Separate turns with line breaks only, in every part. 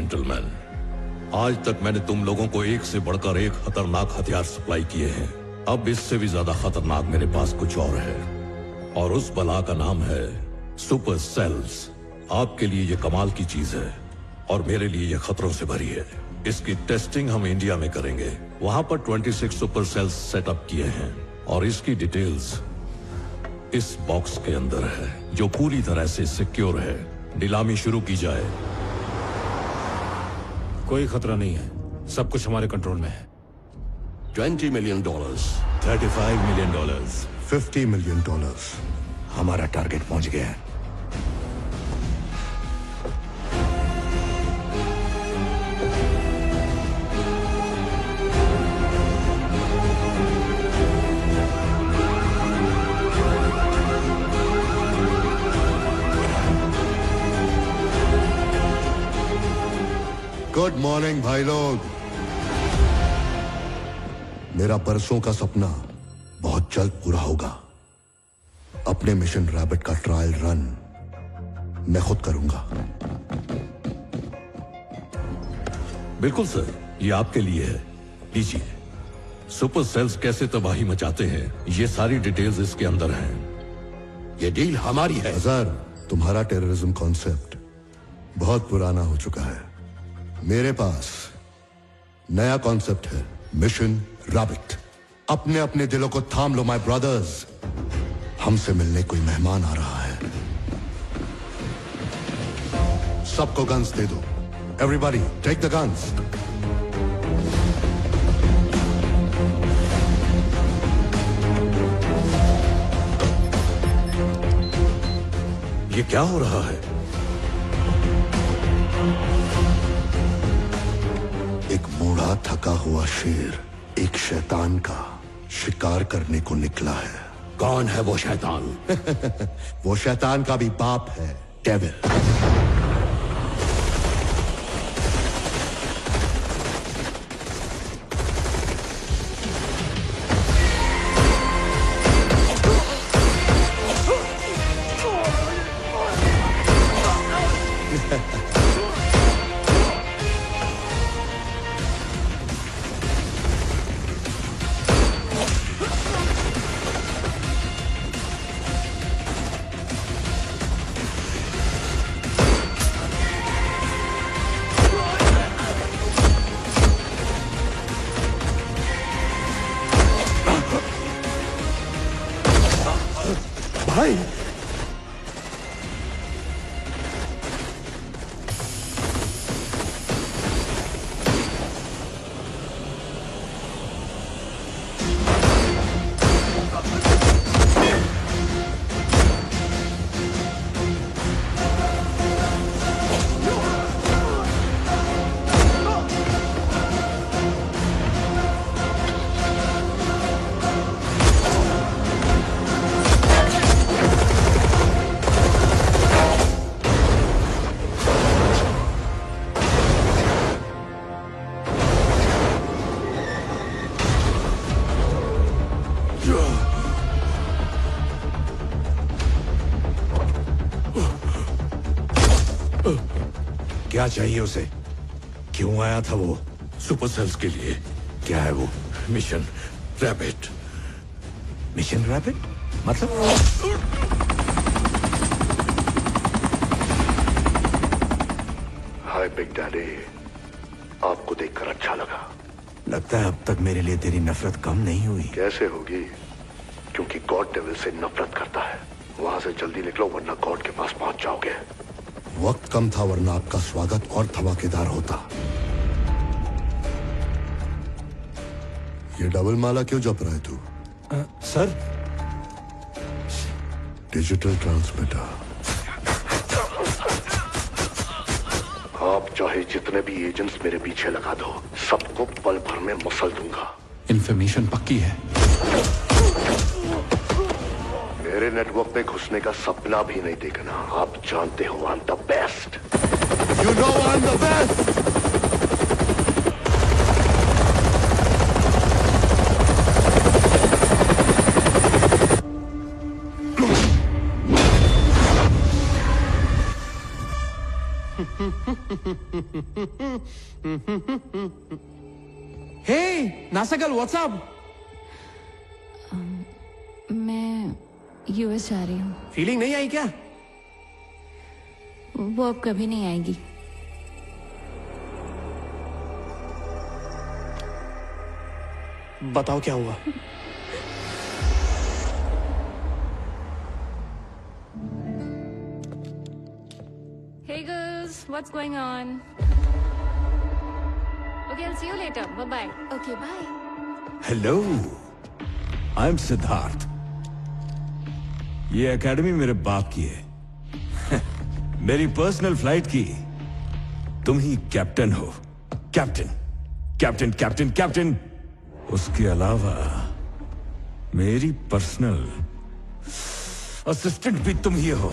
Gentleman, आज तक मैंने तुम लोगों को एक से बढ़कर एक खतरनाक हथियार सप्लाई किए हैं। अब इससे भी ज्यादा खतरनाक मेरे पास कुछ और है, और उस बला का नाम है सुपर सेल्स। आपके लिए ये कमाल की चीज है और मेरे लिए ये खतरों से भरी है। इसकी टेस्टिंग हम इंडिया में करेंगे। वहां पर 26 सुपर सेल्स सेटअप किए हैं और इसकी डिटेल्स इस बॉक्स के अंदर है, जो पूरी तरह से सिक्योर है। नीलामी शुरू की जाए।
कोई खतरा नहीं है, सब कुछ हमारे कंट्रोल में है।
$20 million,
$35 million,
$50 million।
हमारा टारगेट पहुंच गया है।
गुड मॉर्निंग भाई लोग। मेरा बरसों का सपना बहुत जल्द पूरा होगा। अपने मिशन रैबिट का ट्रायल रन मैं खुद करूंगा।
बिल्कुल सर, ये आपके लिए है। लीजिए। सुपर सेल्स कैसे तबाही मचाते हैं, ये सारी डिटेल्स इसके अंदर हैं।
ये डील हमारी है।
अजहर, तुम्हारा टेररिज्म कॉन्सेप्ट बहुत पुराना हो चुका है। मेरे पास नया कॉन्सेप्ट है, मिशन रैबिट। अपने अपने दिलों को थाम लो माय ब्रदर्स, हमसे मिलने कोई मेहमान आ रहा है। सबको गन्स दे दो। Everybody take the guns.
ये क्या हो रहा है?
एक बूढ़ा थका हुआ शेर एक शैतान का शिकार करने को निकला है।
कौन है वो शैतान?
वो शैतान का भी बाप है, डेविल।
भाई,
क्या चाहिए उसे? क्यों आया था वो?
सुपर सेल्स के लिए।
क्या है वो?
Mission rabbit.
मिशन रैबिट मतलब?
हाय बिग डैडी, आपको देखकर अच्छा लगा।
लगता है अब तक मेरे लिए तेरी नफरत कम नहीं हुई।
कैसे होगी? क्योंकि गॉड डेविल से नफरत करता है। वहां से जल्दी निकलो वरना गॉड के पास पहुंच जाओगे। वक्त कम था वरना आपका स्वागत और धमाकेदार होता। ये डबल माला क्यों जप रहा है तू?
Sir,
digital transmitter. आप चाहे जितने भी एजेंट्स मेरे पीछे लगा दो, सबको पल भर में मसल दूंगा।
इंफॉर्मेशन पक्की है।
मेरे नेटवर्क पे घुसने का सपना भी नहीं देखना। आप जानते हो I am the best. You know I am the best.
Hey नासकल, व्हाट्सअप?
मैं यूएस जा रही हूँ।
फीलिंग नहीं आई क्या?
वो अब कभी नहीं आएगी।
बताओ क्या हुआ?
Hey girls, what's going on? Okay, I'll see you later. Bye-bye. Okay, bye.
Hello, I am Siddharth. ये एकेडमी मेरे बाप की है। मेरी पर्सनल फ्लाइट की तुम ही कैप्टन हो। Captain captain captain captain. उसके अलावा मेरी पर्सनल असिस्टेंट भी तुम ही हो।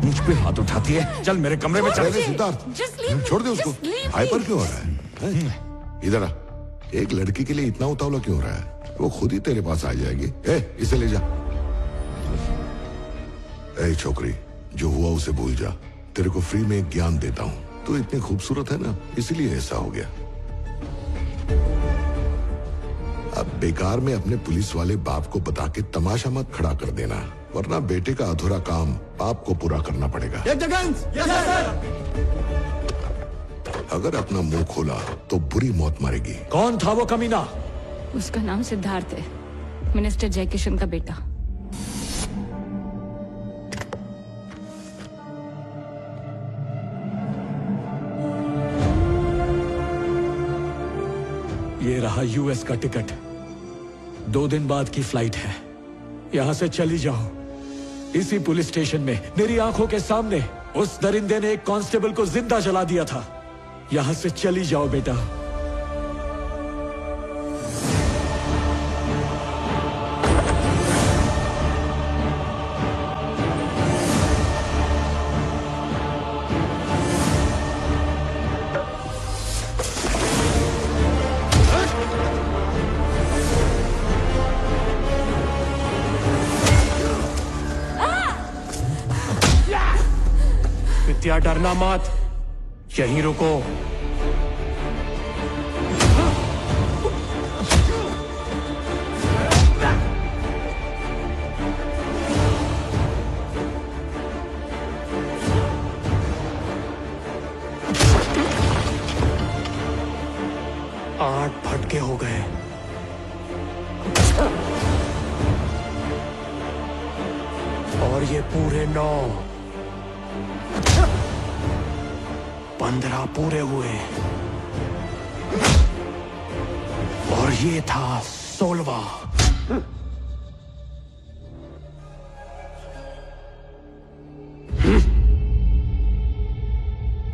मुझ पे हाथ उठाती है। चल मेरे कमरे में चल।
अरे सिद्धार्थ,
Just leave me.
छोड़ दे
Just
उसको।
leave me.
हाइपर क्यों हो रहा है? इधर आ। एक लड़की के लिए इतना उतावला क्यों हो रहा है? वो खुद ही तेरे पास आ जाएगी। इसे ले जा। छोकरी, जो हुआ उसे भूल जा। तेरे को फ्री में एक ज्ञान देता हूँ। तू इतनी खूबसूरत है ना, इसलिए ऐसा हो गया। अब बेकार में अपने पुलिस वाले बाप को बता के तमाशा मत खड़ा कर देना, वरना बेटे का अधूरा काम बाप को पूरा करना पड़ेगा। अगर अपना मुंह खोला तो बुरी मौत मरेगी।
कौन था वो कमीना?
उसका नाम सिद्धार्थ है, मिनिस्टर जयकिशन का बेटा।
ये रहा यूएस का टिकट। 2 दिन बाद की फ्लाइट है। यहां से चली जाओ। इसी पुलिस स्टेशन में मेरी आंखों के सामने उस दरिंदे ने एक कांस्टेबल को जिंदा जला दिया था। यहां से चली जाओ बेटा।
विद्या, डरना मत, यहीं रुको। आठ फटके हो गए। और ये पूरे 9, 15 पूरे हुए। और ये था 16वां।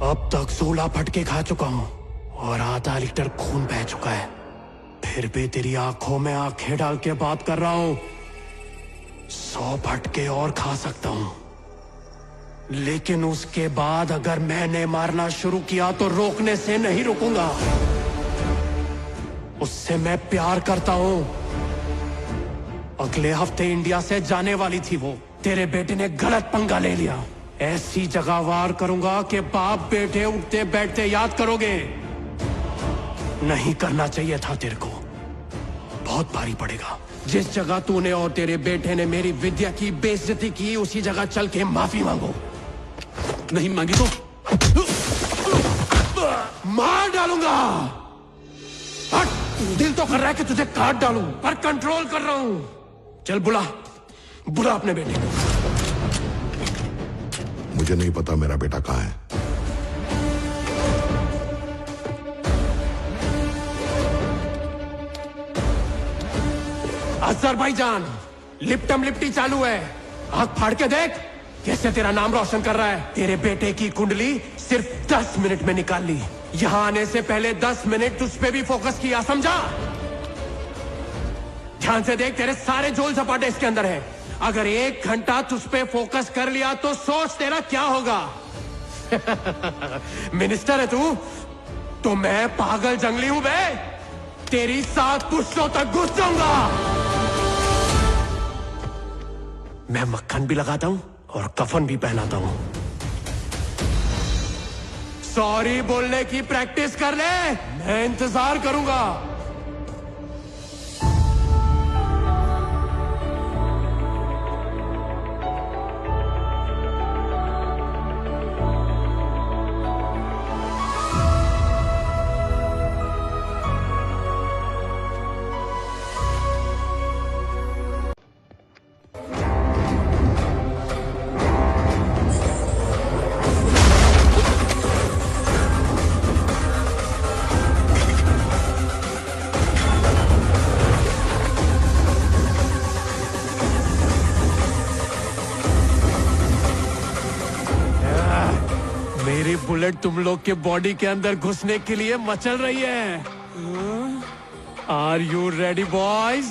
अब तक 16 फटके खा चुका हूं और आधा लीटर खून बह चुका है। फिर भी तेरी आंखों में आंखें डाल के बात कर रहा हूं। 100 फटके और खा सकता हूं, लेकिन उसके बाद अगर मैंने मारना शुरू किया तो रोकने से नहीं रुकूंगा। उससे मैं प्यार करता हूं। अगले हफ्ते इंडिया से जाने वाली थी वो। तेरे बेटे ने गलत पंगा ले लिया। ऐसी जगह वार करूंगा कि बाप बेटे उठते बैठते याद करोगे। नहीं करना चाहिए था तेरे को। बहुत भारी पड़ेगा। जिस जगह तूने और तेरे बेटे ने मेरी विद्या की बेइज्जती की, उसी जगह चल के माफी मांगो। नहीं मांगी तो मार डालूंगा। हट, दिल तो कर रहा है कि तुझे काट डालूं, पर कंट्रोल कर रहा हूं। चल बुला बुला अपने बेटे को।
मुझे नहीं पता मेरा बेटा कहाँ है।
अज़रबैजान, लिप्टम लिप्टी चालू है। आंख फाड़ के देख कैसे तेरा नाम रोशन कर रहा है। तेरे बेटे की कुंडली सिर्फ 10 मिनट में निकाल ली। यहां आने से पहले 10 मिनट तुझ पे भी फोकस किया, समझा? ध्यान से देख, तेरे सारे झोल झपाटे इसके अंदर है। अगर 1 घंटा तुझ पे फोकस कर लिया तो सोच तेरा क्या होगा। मिनिस्टर है तू तो मैं पागल जंगली हूं बे। तेरी 7 पुश्तों तक घुस जाऊंगा। मैं मक्खन भी लगाता हूं और कफन भी पहनाता हूं। सॉरी बोलने की प्रैक्टिस कर ले, मैं इंतजार करूंगा। मेरी बुलेट तुम लोग के बॉडी के अंदर घुसने के लिए मचल रही है। Are you ready boys?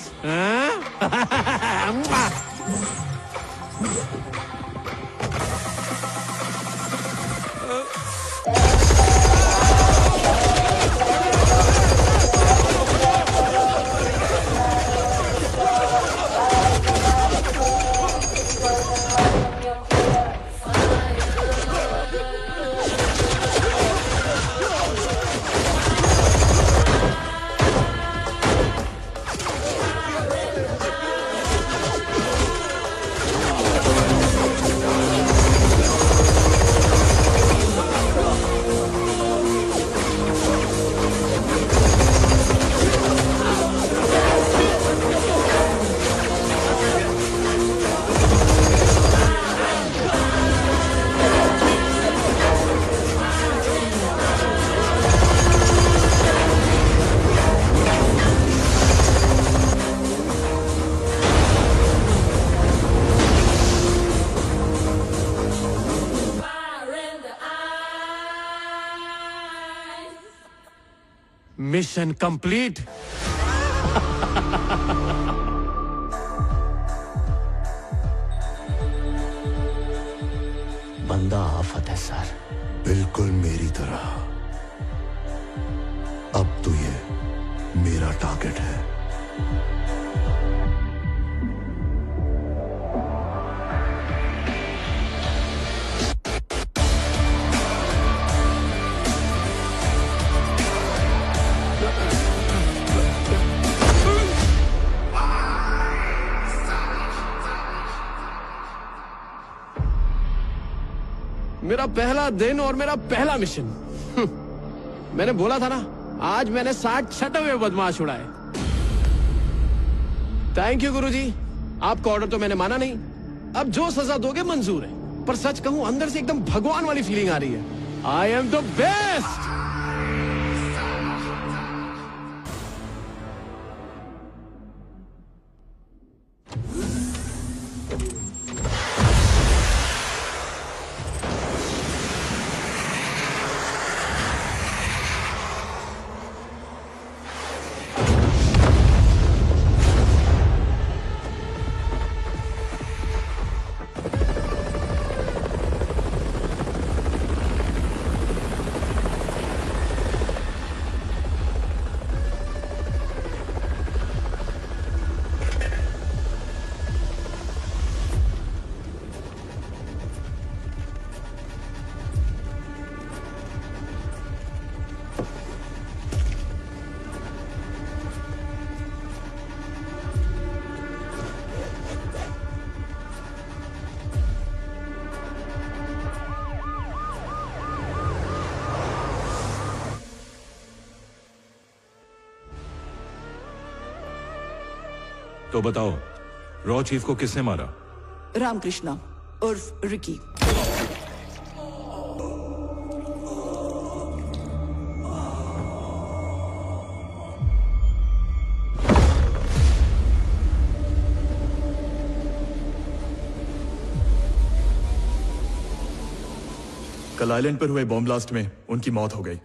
Mission complete. बंदा आफत है सर।
बिल्कुल मेरी तरह। अब तो ये मेरा टारगेट है।
मेरा पहला दिन और मेरा पहला मिशन। मैंने बोला था ना, आज मैंने 60 छठे हुए बदमाश उड़ाए। थैंक यू गुरुजी। आपका ऑर्डर तो मैंने माना नहीं, अब जो सजा दोगे मंजूर है। पर सच कहूं, अंदर से एकदम भगवान वाली फीलिंग आ रही है। आई एम द बेस्ट।
तो बताओ, रॉ चीफ को किसने मारा?
रामकृष्णा उर्फ रिकी।
कल आइलैंड पर हुए बॉम्ब ब्लास्ट में उनकी मौत हो गई।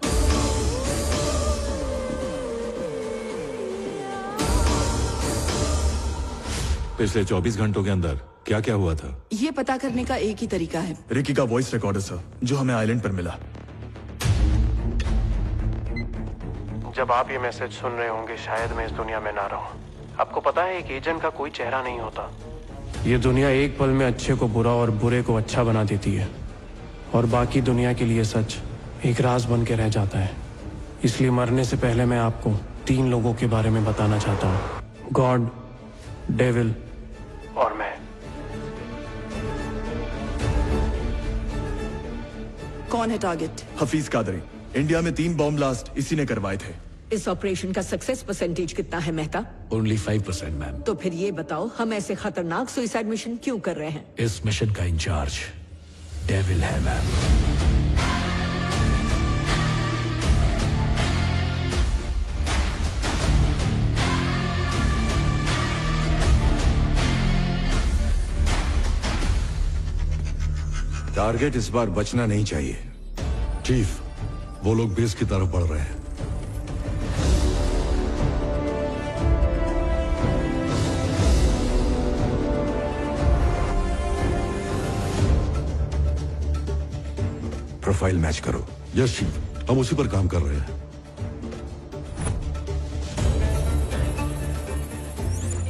पिछले 24 घंटों के अंदर क्या क्या हुआ था?
ये पता करने का एक ही तरीका है।
रिकी का वॉइस रिकॉर्डर सर, जो हमें आइलैंड पर मिला।
जब आप ये मैसेज सुन रहे होंगे, शायद मैं इस दुनिया में ना रहूं। आपको पता है, एक एजेंट का कोई चेहरा नहीं होता, ये दुनिया एक पल में अच्छे को बुरा और बुरे को अच्छा बना देती है, और बाकी दुनिया के लिए सच एक राज बन के रह जाता है। इसलिए मरने से पहले मैं आपको 3 लोगों के बारे में बताना चाहता हूँ, गॉड, डेविल और मैं।
कौन है टारगेट?
हफीज कादरी। इंडिया में 3 बॉम्ब ब्लास्ट इसी ने करवाए थे।
इस ऑपरेशन का सक्सेस परसेंटेज कितना है मेहता?
Only 5% ma'am.
तो फिर ये बताओ, हम ऐसे खतरनाक सुसाइड मिशन क्यों कर रहे हैं?
इस मिशन का इंचार्ज डेविल है मैम।
टारगेट इस बार बचना नहीं चाहिए।
चीफ, वो लोग बेस की तरफ बढ़ रहे हैं।
प्रोफाइल मैच करो।
यस चीफ, हम उसी पर काम कर रहे हैं।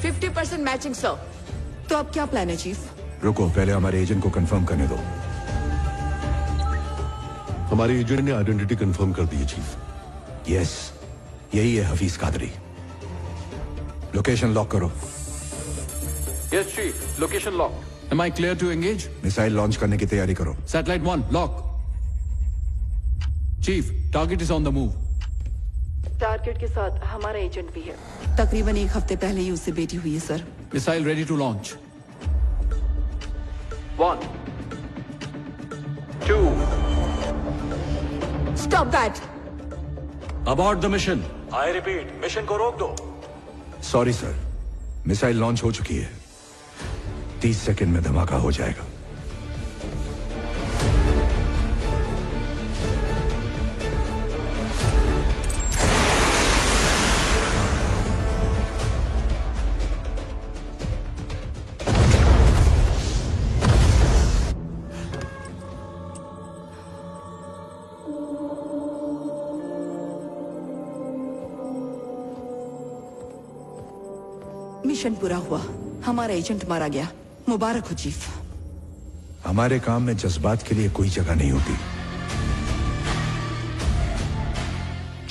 50% मैचिंग सर। तो अब क्या प्लान है चीफ?
रुको, पहले हमारे एजेंट को कंफर्म करने दो।
हमारे एजेंट ने आइडेंटिटी कंफर्म कर दी है चीफ।
यस, यही है हफीज कादरी। लोकेशन लॉक करो।
Yes chief, location lock. Am I clear to engage?
Missile launch करने की तैयारी करो।
Satellite 1 lock. Chief, target is on the move.
Target के साथ हमारा एजेंट भी है। तकरीबन 1 हफ्ते पहले ही उससे बेटी हुई है sir.
Missile ready to launch. 1 2
stop that.
Abort the mission. I repeat, mission को रोक दो।
सॉरी सर, मिसाइल लॉन्च हो चुकी है। 30 सेकंड में धमाका हो जाएगा।
मिशन पूरा हुआ, हमारा एजेंट मारा गया। मुबारक हो चीफ।
हमारे काम में जज्बात के लिए कोई जगह नहीं होती।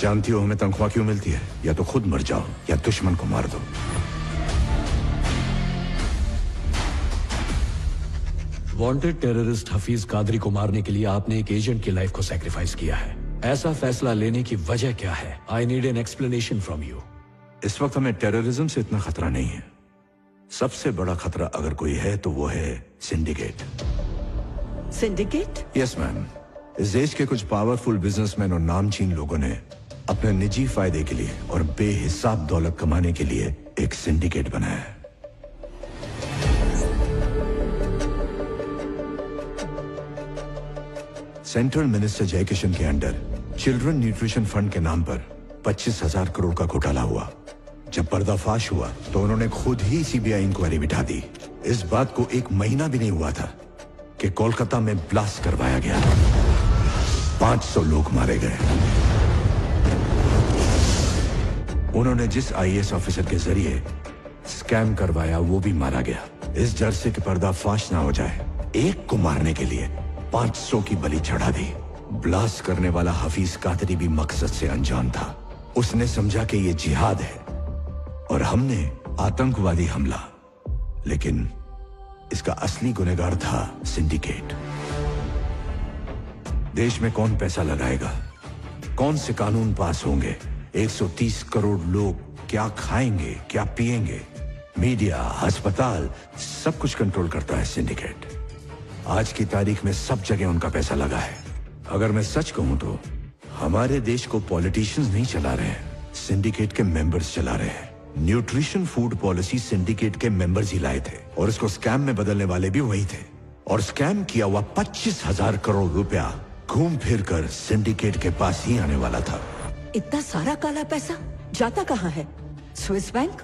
जानती हो हमें तनख्वाह क्यों मिलती है? या तो खुद मर जाओ या दुश्मन को मार दो।
वांटेड टेररिस्ट हफीज कादरी को मारने के लिए आपने एक एजेंट की लाइफ को सैक्रिफाइस किया है। ऐसा फैसला लेने की वजह क्या है? I need an explanation from you.
इस वक्त हमें टेररिज्म से इतना खतरा नहीं है। सबसे बड़ा खतरा अगर कोई है तो वो है सिंडिकेट।
सिंडिकेट?
Yes ma'am. इस देश के कुछ पावरफुल बिजनेसमैन और नामचीन लोगों ने अपने निजी फायदे के लिए और बेहिसाब दौलत कमाने के लिए एक सिंडिकेट बनाया है। सेंट्रल मिनिस्टर जयकिशन के अंडर चिल्ड्रन न्यूट्रिशन फंड के नाम पर 25,000 करोड़ का घोटाला हुआ। जब पर्दाफाश हुआ तो उन्होंने खुद ही सीबीआई इंक्वायरी बिठा दी। इस बात को 1 महीना भी नहीं हुआ था कि कोलकाता में ब्लास्ट करवाया गया। 500 लोग मारे गए। उन्होंने जिस आईएएस ऑफिसर के जरिए स्कैम करवाया वो भी मारा गया। इस डर से कि पर्दाफाश ना हो जाए, एक को मारने के लिए 500 की बलि चढ़ा दी। ब्लास्ट करने वाला हफीज कादरी भी मकसद से अनजान था। उसने समझा कि ये जिहाद है और हमने आतंकवादी हमला, लेकिन इसका असली गुनहगार था सिंडिकेट। देश में कौन पैसा लगाएगा? कौन से कानून पास होंगे? 130 करोड़ लोग क्या खाएंगे, क्या पिएंगे? मीडिया, अस्पताल, सब कुछ कंट्रोल करता है सिंडिकेट। आज की तारीख में सब जगह उनका पैसा लगा है। अगर मैं सच कहूं तो हमारे देश को पॉलिटिशियंस नहीं चला रहे हैं, सिंडिकेट के मेंबर्स चला रहे हैं। न्यूट्रिशन फूड पॉलिसी सिंडिकेट के मेंबर्स ही लाए थे और इसको स्कैम में बदलने वाले भी वही थे। और स्कैम किया हुआ 25,000 करोड़ रुपया घूम फिर कर सिंडिकेट के पास ही आने वाला था।
इतना सारा काला पैसा जाता कहाँ है? Swiss bank?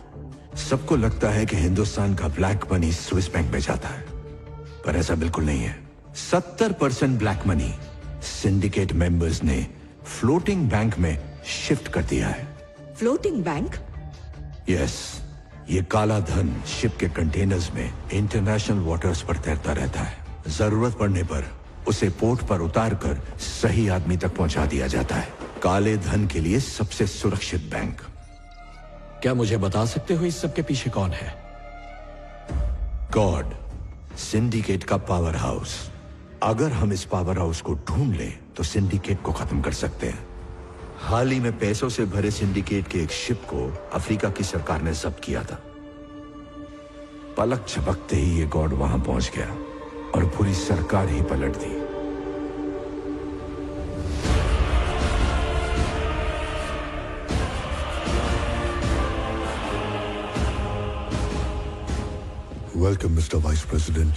सबको लगता है कि हिंदुस्तान का ब्लैक मनी स्विस बैंक में जाता है, पर ऐसा बिल्कुल नहीं है। 70% ब्लैक मनी सिंडिकेट मेंबर्स ने फ्लोटिंग बैंक में शिफ्ट कर दिया है।
Floating bank?
यस, ये काला धन शिप के कंटेनर्स में इंटरनेशनल वाटर्स पर तैरता रहता है। जरूरत पड़ने पर उसे पोर्ट पर उतारकर सही आदमी तक पहुंचा दिया जाता है। काले धन के लिए सबसे सुरक्षित बैंक।
क्या मुझे बता सकते हो इस सब के पीछे कौन है?
गॉड, सिंडिकेट का पावर हाउस। अगर हम इस पावर हाउस को ढूंढ लें तो सिंडिकेट को खत्म कर सकते हैं। हाल ही में पैसों से भरे सिंडिकेट के एक शिप को अफ्रीका की सरकार ने जब्त किया था। पलक झपकते ही ये गॉड वहां पहुंच गया और पूरी सरकार ही पलट दी।
Welcome mister vice president.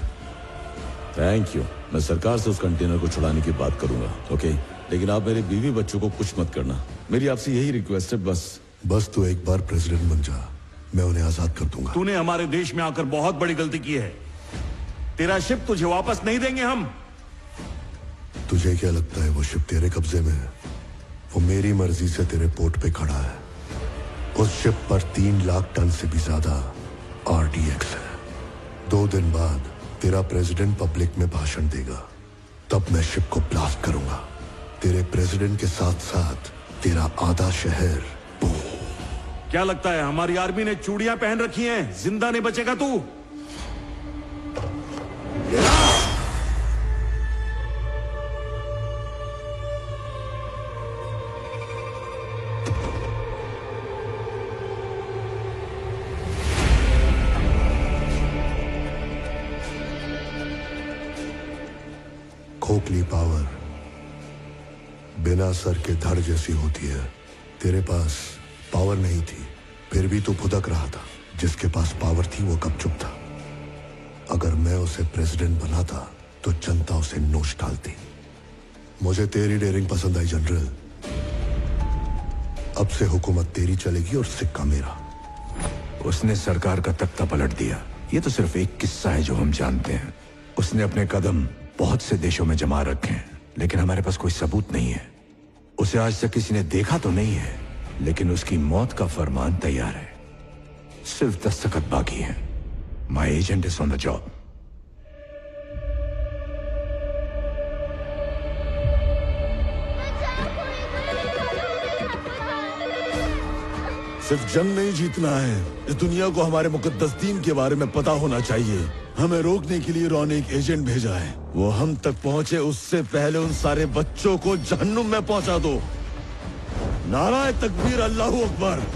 Thank you. मैं सरकार से उस कंटेनर को छुड़ाने की बात करूंगा, ओके? लेकिन आप मेरे बीवी बच्चों को कुछ मत करना। मेरी आपसे यही रिक्वेस्ट है, बस
तू एक बार प्रेसिडेंट बन जा, मैं उन्हें आजाद कर दूंगा।
तूने हमारे देश में आकर बहुत बड़ी गलती की है। तेरा शिप तुझे वापस नहीं देंगे हम।
तुझे क्या लगता है वो शिप तेरे कब्जे में है? वो मेरी मर्जी से तेरे पोर्ट पे खड़ा है। उस शिप पर 3 लाख टन से भी ज्यादा RDX है। 2 दिन बाद तेरा प्रेसिडेंट पब्लिक में भाषण देगा, तब मैं शिप को ब्लास्ट करूंगा। तेरे प्रेसिडेंट के साथ साथ तेरा आधा शहर।
क्या लगता है हमारी आर्मी ने चूड़ियां पहन रखी हैं? जिंदा नहीं बचेगा तू।
खोखली पावर बिना सर के धड़ जैसी होती है। तेरे पास पावर नहीं थी, फिर भी तू भुदक रहा था। जिसके पास पावर थी वो कब चुप था? अगर मैं उसे प्रेसिडेंट बनाता तो जनता उसे नोच डालती। मुझे तेरी डेयरिंग पसंद आई जनरल। अब से हुकूमत तेरी चलेगी और सिक्का मेरा।
उसने सरकार का तख्ता पलट दिया। ये तो सिर्फ एक किस्सा है जो हम जानते हैं। उसने अपने कदम बहुत से देशों में जमा रखे हैं, लेकिन हमारे पास कोई सबूत नहीं है। उसे आज तक किसी ने देखा तो नहीं है, लेकिन उसकी मौत का फरमान तैयार है। सिर्फ दस्तखत बाकी है। My agent is on the job.
सिर्फ जंग नहीं जीतना है, इस दुनिया को हमारे मुकद्दस दीन के बारे में पता होना चाहिए। हमें रोकने के लिए रॉ ने एक एजेंट भेजा है। वो हम तक पहुंचे उससे पहले उन सारे बच्चों को जहन्नुम में पहुंचा दो। नाराए तकबीर, अल्लाहू अकबर।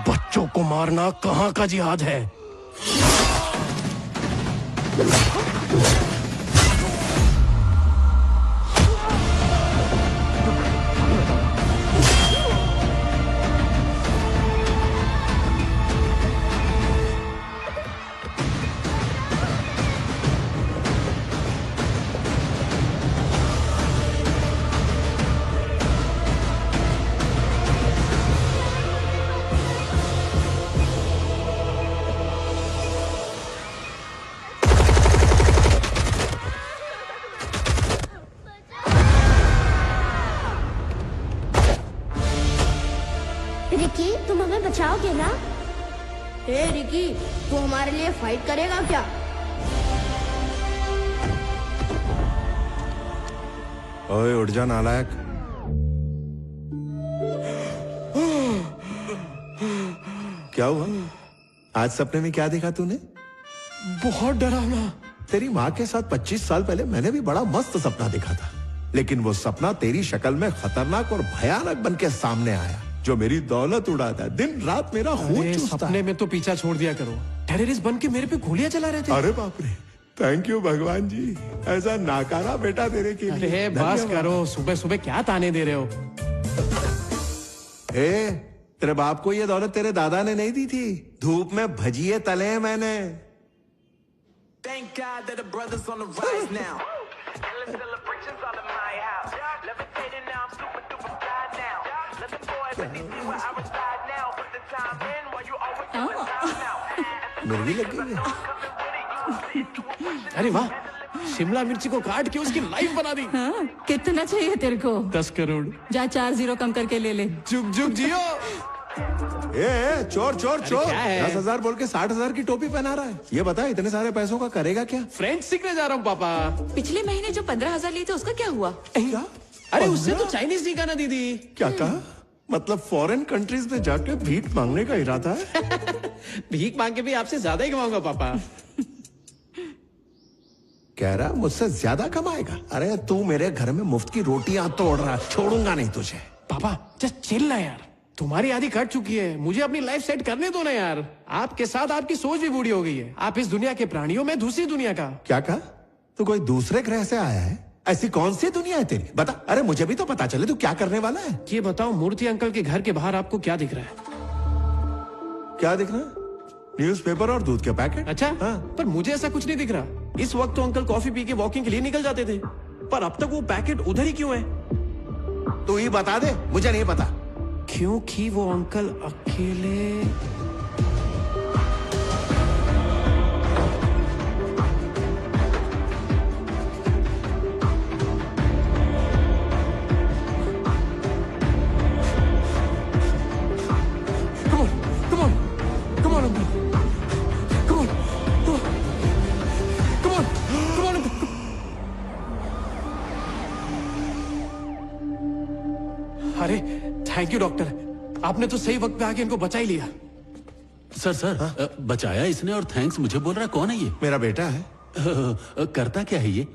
बच्चों को मारना कहां का जिहाद है?
रिकी, तुम हमें बचाओगे ना?
हे रिकी, तू हमारे लिए फाइट करेगा क्या?
ओए उठ जा नालायक। क्या हुआ? आज सपने में क्या देखा तूने?
बहुत डरावना।
तेरी माँ के साथ 25 साल पहले मैंने भी बड़ा मस्त सपना देखा था, लेकिन वो सपना तेरी शक्ल में खतरनाक और भयानक बन के सामने आया, जो मेरी दौलत उड़ाता है, दिन रात मेरा खून चूसता
सपने में तो पीछा छोड़ दिया करो। टेररिस्ट बन के मेरे पे गोलियां चला रहे थे।
अरे बाप रे, थैंक यू भगवान जी, ऐसा नाकारा बेटा तेरे के लिए।
अरे बस करो, सुबह सुबह क्या ताने दे रहे हो?
तेरे बाप को ये दौलत तेरे दादा ने नहीं दी थी, धूप में भजिए तले हैं मैंने।
Thank God that the brothers on the rise now. Endless celebrations all in my house. Levitating now, I'm super duper fly now. Let the boys let me see where I reside now. Put the time in while you always get the time out.
मुर्गी लग गई है।
अरे वाह, शिमला मिर्ची को काट के उसकी लाइफ बना दी।
हाँ, कितना चाहिए तेरे को?
10 करोड़।
जा 4 0 कम करके ले ले।
जुग जुग जियो।
चोर चोर चोर, 10,000 बोल के 60,000 की टोपी पहना रहा है। ये बता इतने सारे पैसों का करेगा क्या?
फ्रेंच सीखने जा रहा हूँ पापा।
पिछले महीने जो 15,000 लिए थे उसका क्या हुआ?
क्या?
अरे उससे तो चाइनीज सीखा ना दीदी।
क्या कहा? मतलब फॉरेन कंट्रीज में जाके भीख मांगने का इरादा है?
भीख मांग के भी आपसे ज्यादा ही कमाऊंगा पापा।
कह रहा मुझसे ज्यादा कमाएगा? अरे तू मेरे घर में मुफ्त की रोटियां तोड़ रहा, छोड़ूंगा नहीं तुझे।
पापा जस्ट चिल ना यार, तुम्हारी आधी कट चुकी है, मुझे अपनी लाइफ सेट करने दो ना यार। आपके साथ आपकी सोच भी बूढ़ी हो गई है। आप इस दुनिया के प्राणियों में दूसरी दुनिया का।
क्या कहा? तू कोई दूसरे ग्रह से आया है? ऐसी कौन सी दुनिया है तेरी? बता। अरे मुझे भी तो पता चले तू क्या करने वाला है।
ये बताओ, मूर्ति अंकल के घर के बाहर आपको क्या दिख रहा है?
क्या दिख रहा है? न्यूज़पेपर और दूध के पैकेट।
अच्छा हाँ। पर मुझे ऐसा कुछ नहीं दिख रहा। इस वक्त तो अंकल कॉफी पी के वॉकिंग के लिए निकल जाते थे, पर अब तक वो पैकेट उधर ही क्यों है?
तू ही बता दे, मुझे नहीं पता।
क्योंकि वो अंकल अकेले। अरे थैंक यू डॉक्टर, आपने तो सही वक्त पे आके इनको बचा ही लिया।
सर बचाया इसने और थैंक्स मुझे बोल रहा है। कौन है ये?
मेरा बेटा है।
करता क्या है ये?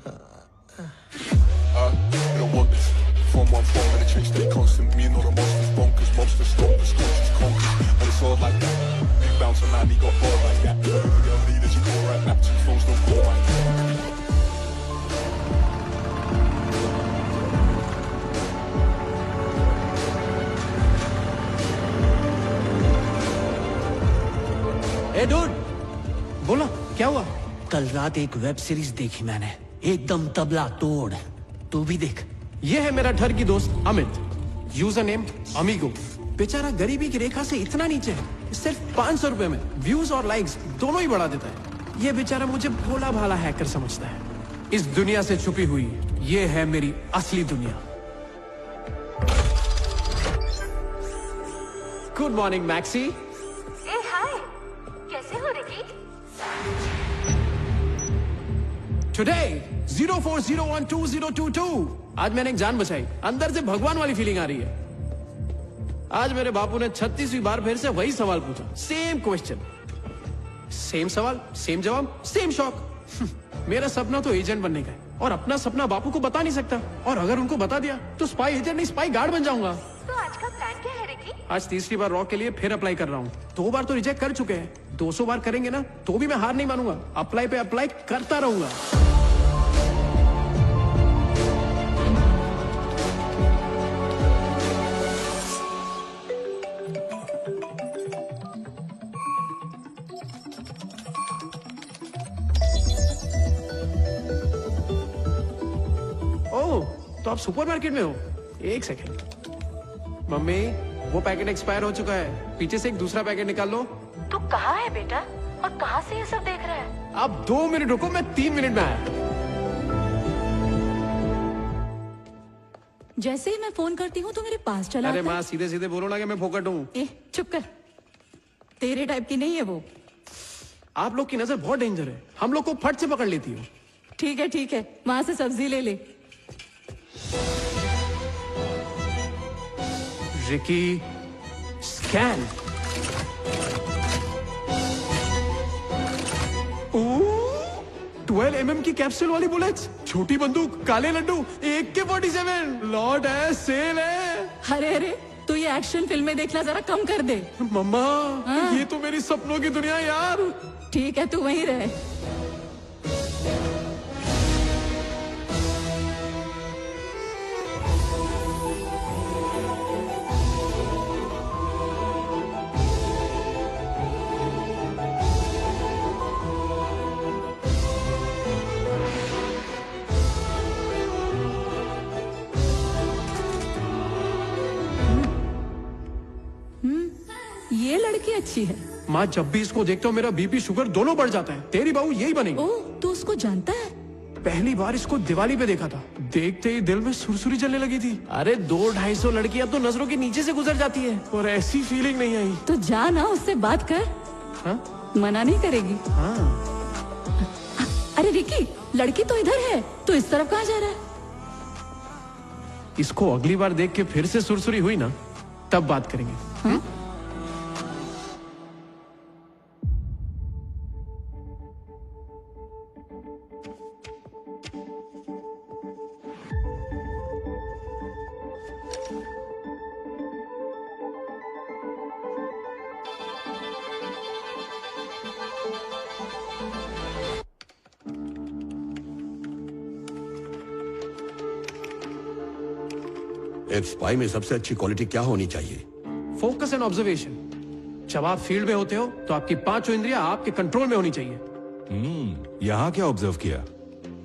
ए डूड, बोला क्या हुआ?
कल रात एक वेब सीरीज देखी मैंने, एकदम तबला तोड़। तू भी देख।
ये है मेरा ठर की दोस्त अमित, यूजर नेम अमीगो। बेचारा गरीबी की रेखा से इतना नीचे है, सिर्फ 500 रुपए में व्यूज और लाइक्स दोनों ही बढ़ा देता है। ये बेचारा मुझे भोला भाला हैकर समझता है। इस दुनिया से छुपी हुई ये है मेरी असली दुनिया। Good morning Maxie.
ए हाय, कैसे हो रिकी?
टुडे 04012022। आज मैंने एक जान बचाई, अंदर से भगवान वाली फीलिंग आ रही है। आज मेरे बापू ने 36वीं बार फिर से वही सवाल पूछा, सेम क्वेश्चन, सेम सवाल, सेम जवाब, सेम शॉक। मेरा सपना तो एजेंट बनने का है, और अपना सपना बापू को बता नहीं सकता, और अगर उनको बता दिया तो स्पाई एजेंट नहीं स्पाई गार्ड बन जाऊंगा।
तो आज का प्लान क्या है रिकी?
आज तीसरी बार रॉक के लिए फिर अप्लाई कर रहा हूँ। 2 बार तो रिजेक्ट कर चुके हैं, 200 बार करेंगे ना तो भी मैं हार नहीं मानूंगा। अप्लाई पे अप्लाई करता रहूंगा। ओह, तो आप सुपरमार्केट में हो? एक सेकेंड। मम्मी, वो पैकेट एक्सपायर हो चुका है, पीछे से एक दूसरा पैकेट निकाल लो।
तू कहाँ है बेटा, और कहाँ से ये सब देख रहा है?
आप 2 मिनट रुको, मैं 3 मिनट में आया।
जैसे ही मैं फोन करती हूँ तो मेरे पास चला
अरे
आता है।
माँ सीधे सीधे बोलो ना कि मैं फोकट हूँ।
ए, चुप कर। तेरे टाइप की नहीं है वो।
आप लोग की नजर बहुत डेंजर है, हम लोग को फट से पकड़ लेती हो।
ठीक है, वहां से सब्जी ले ले।
Ricky scan. 12 mm की कैप्सूल वाली बुलेट्स, छोटी बंदूक, काले लड्डू, AK-47, लॉर्ड है, सेल है।
अरे तू ये एक्शन फिल्में देखना जरा कम कर दे।
मम्मा
हाँ?
ये तो मेरी सपनों की दुनिया यार।
ठीक है, तू वहीं रहे। ये लड़की अच्छी है।
माँ जब भी इसको देखता हूँ मेरा बीपी शुगर दोनों बढ़ जाता है। तेरी बहू यही बनेगी।
ओह, तू उसको जानता है?
पहली बार इसको दिवाली पे देखा था, देखते ही दिल में सुरसुरी चलने लगी थी। अरे 200-250 लड़कियां तो नजरों के नीचे से गुजर जाती है, और ऐसी फीलिंग नहीं आई।
तो जा ना, उससे बात कर।
हाँ?
मना नहीं करेगी।
हाँ।
अरे रिकी, लड़की तो इधर है, तो इस तरफ कहाँ जा रहा है?
इसको अगली बार देख के फिर से सुरसुरी हुई ना, तब बात करेंगे।
हाँ?
एक स्पाई में सबसे अच्छी क्वालिटी क्या होनी चाहिए?
Focus and observation. जब आप फील्ड में होते हो तो आपकी पांचों इंद्रियां आपके कंट्रोल में होनी चाहिए।
यहाँ क्या ऑब्जर्व किया?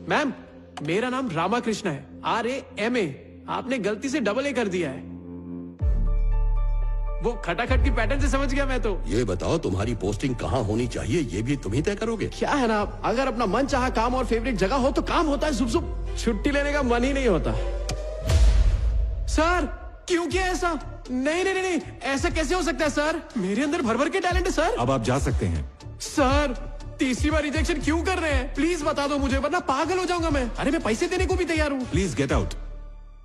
मैम, मेरा नाम रामाकृष्ण है, RAMA। आपने गलती से AA कर दिया है। वो खटाखट की पैटर्न से समझ गया मैं तो।
ये बताओ तुम्हारी पोस्टिंग कहाँ होनी चाहिए, ये भी तुम ही तय करोगे?
क्या है ना, अगर अपना मन चाहा काम और फेवरेट जगह हो तो काम होता है, जुब जुब। छुट्टी लेने का मन ही नहीं होता। सर क्यों किया ऐसा? नहीं, ऐसा कैसे हो सकता है सर? मेरे अंदर भर भर के टैलेंट है सर।
अब आप जा सकते हैं।
सर तीसरी बार रिजेक्शन क्यों कर रहे हैं? प्लीज बता दो मुझे, वरना पागल हो जाऊंगा मैं। अरे मैं पैसे देने को भी तैयार हूँ।
Please get out.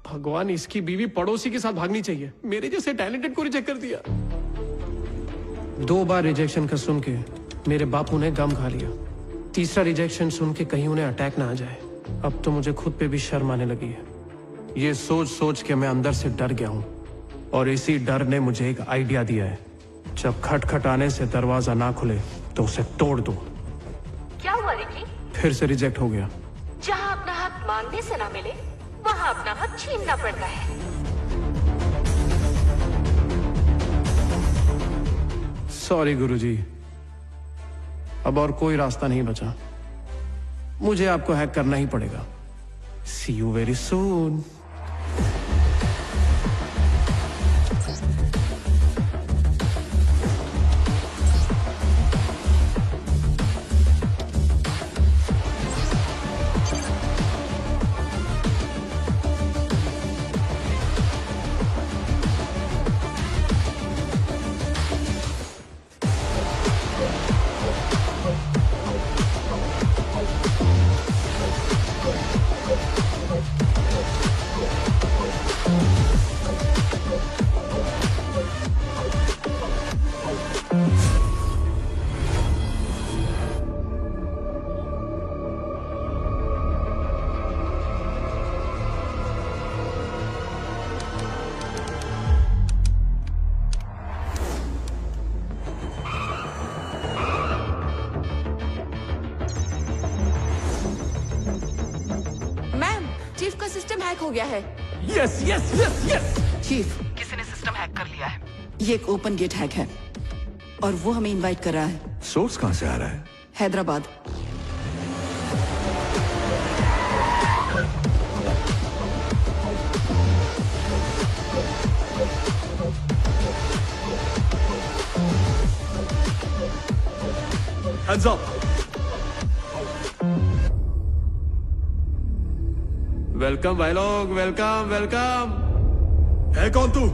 भगवान, इसकी बीवी पड़ोसी के साथ भागनी चाहिए, मेरे जैसे टैलेंटेड को रिजेक्ट कर दिया। 2 बार रिजेक्शन का सुन के मेरे बापू ने गम खा लिया। तीसरा रिजेक्शन सुन के कहीं उन्हें अटैक ना आ जाए। अब तो मुझे खुद पे भी शर्म आने लगी है। ये सोच सोच के मैं अंदर से डर गया हूं, और इसी डर ने मुझे एक आइडिया दिया है। जब खटखटाने से दरवाजा ना खुले तो उसे तोड़ दो।
क्या हुआ रिकी?
फिर से रिजेक्ट हो गया।
जहाँ अपना हक मांगने से ना मिले, वहाँ अपना हक छीनना पड़ता है।
सॉरी गुरुजी, अब और कोई रास्ता नहीं बचा। मुझे आपको हैक करना ही पड़ेगा। See you very soon.
हो गया है।
Yes yes yes yes.
Chief,
किसी ने सिस्टम हैक कर लिया है।
ये एक ओपन गेट हैक है और वो हमें इनवाइट कर रहा है।
सोर्स कहां से आ रहा है?
हैदराबाद।
Hands up.
वेलकम भाई लोग, वेलकम वेलकम।
है कौन तू?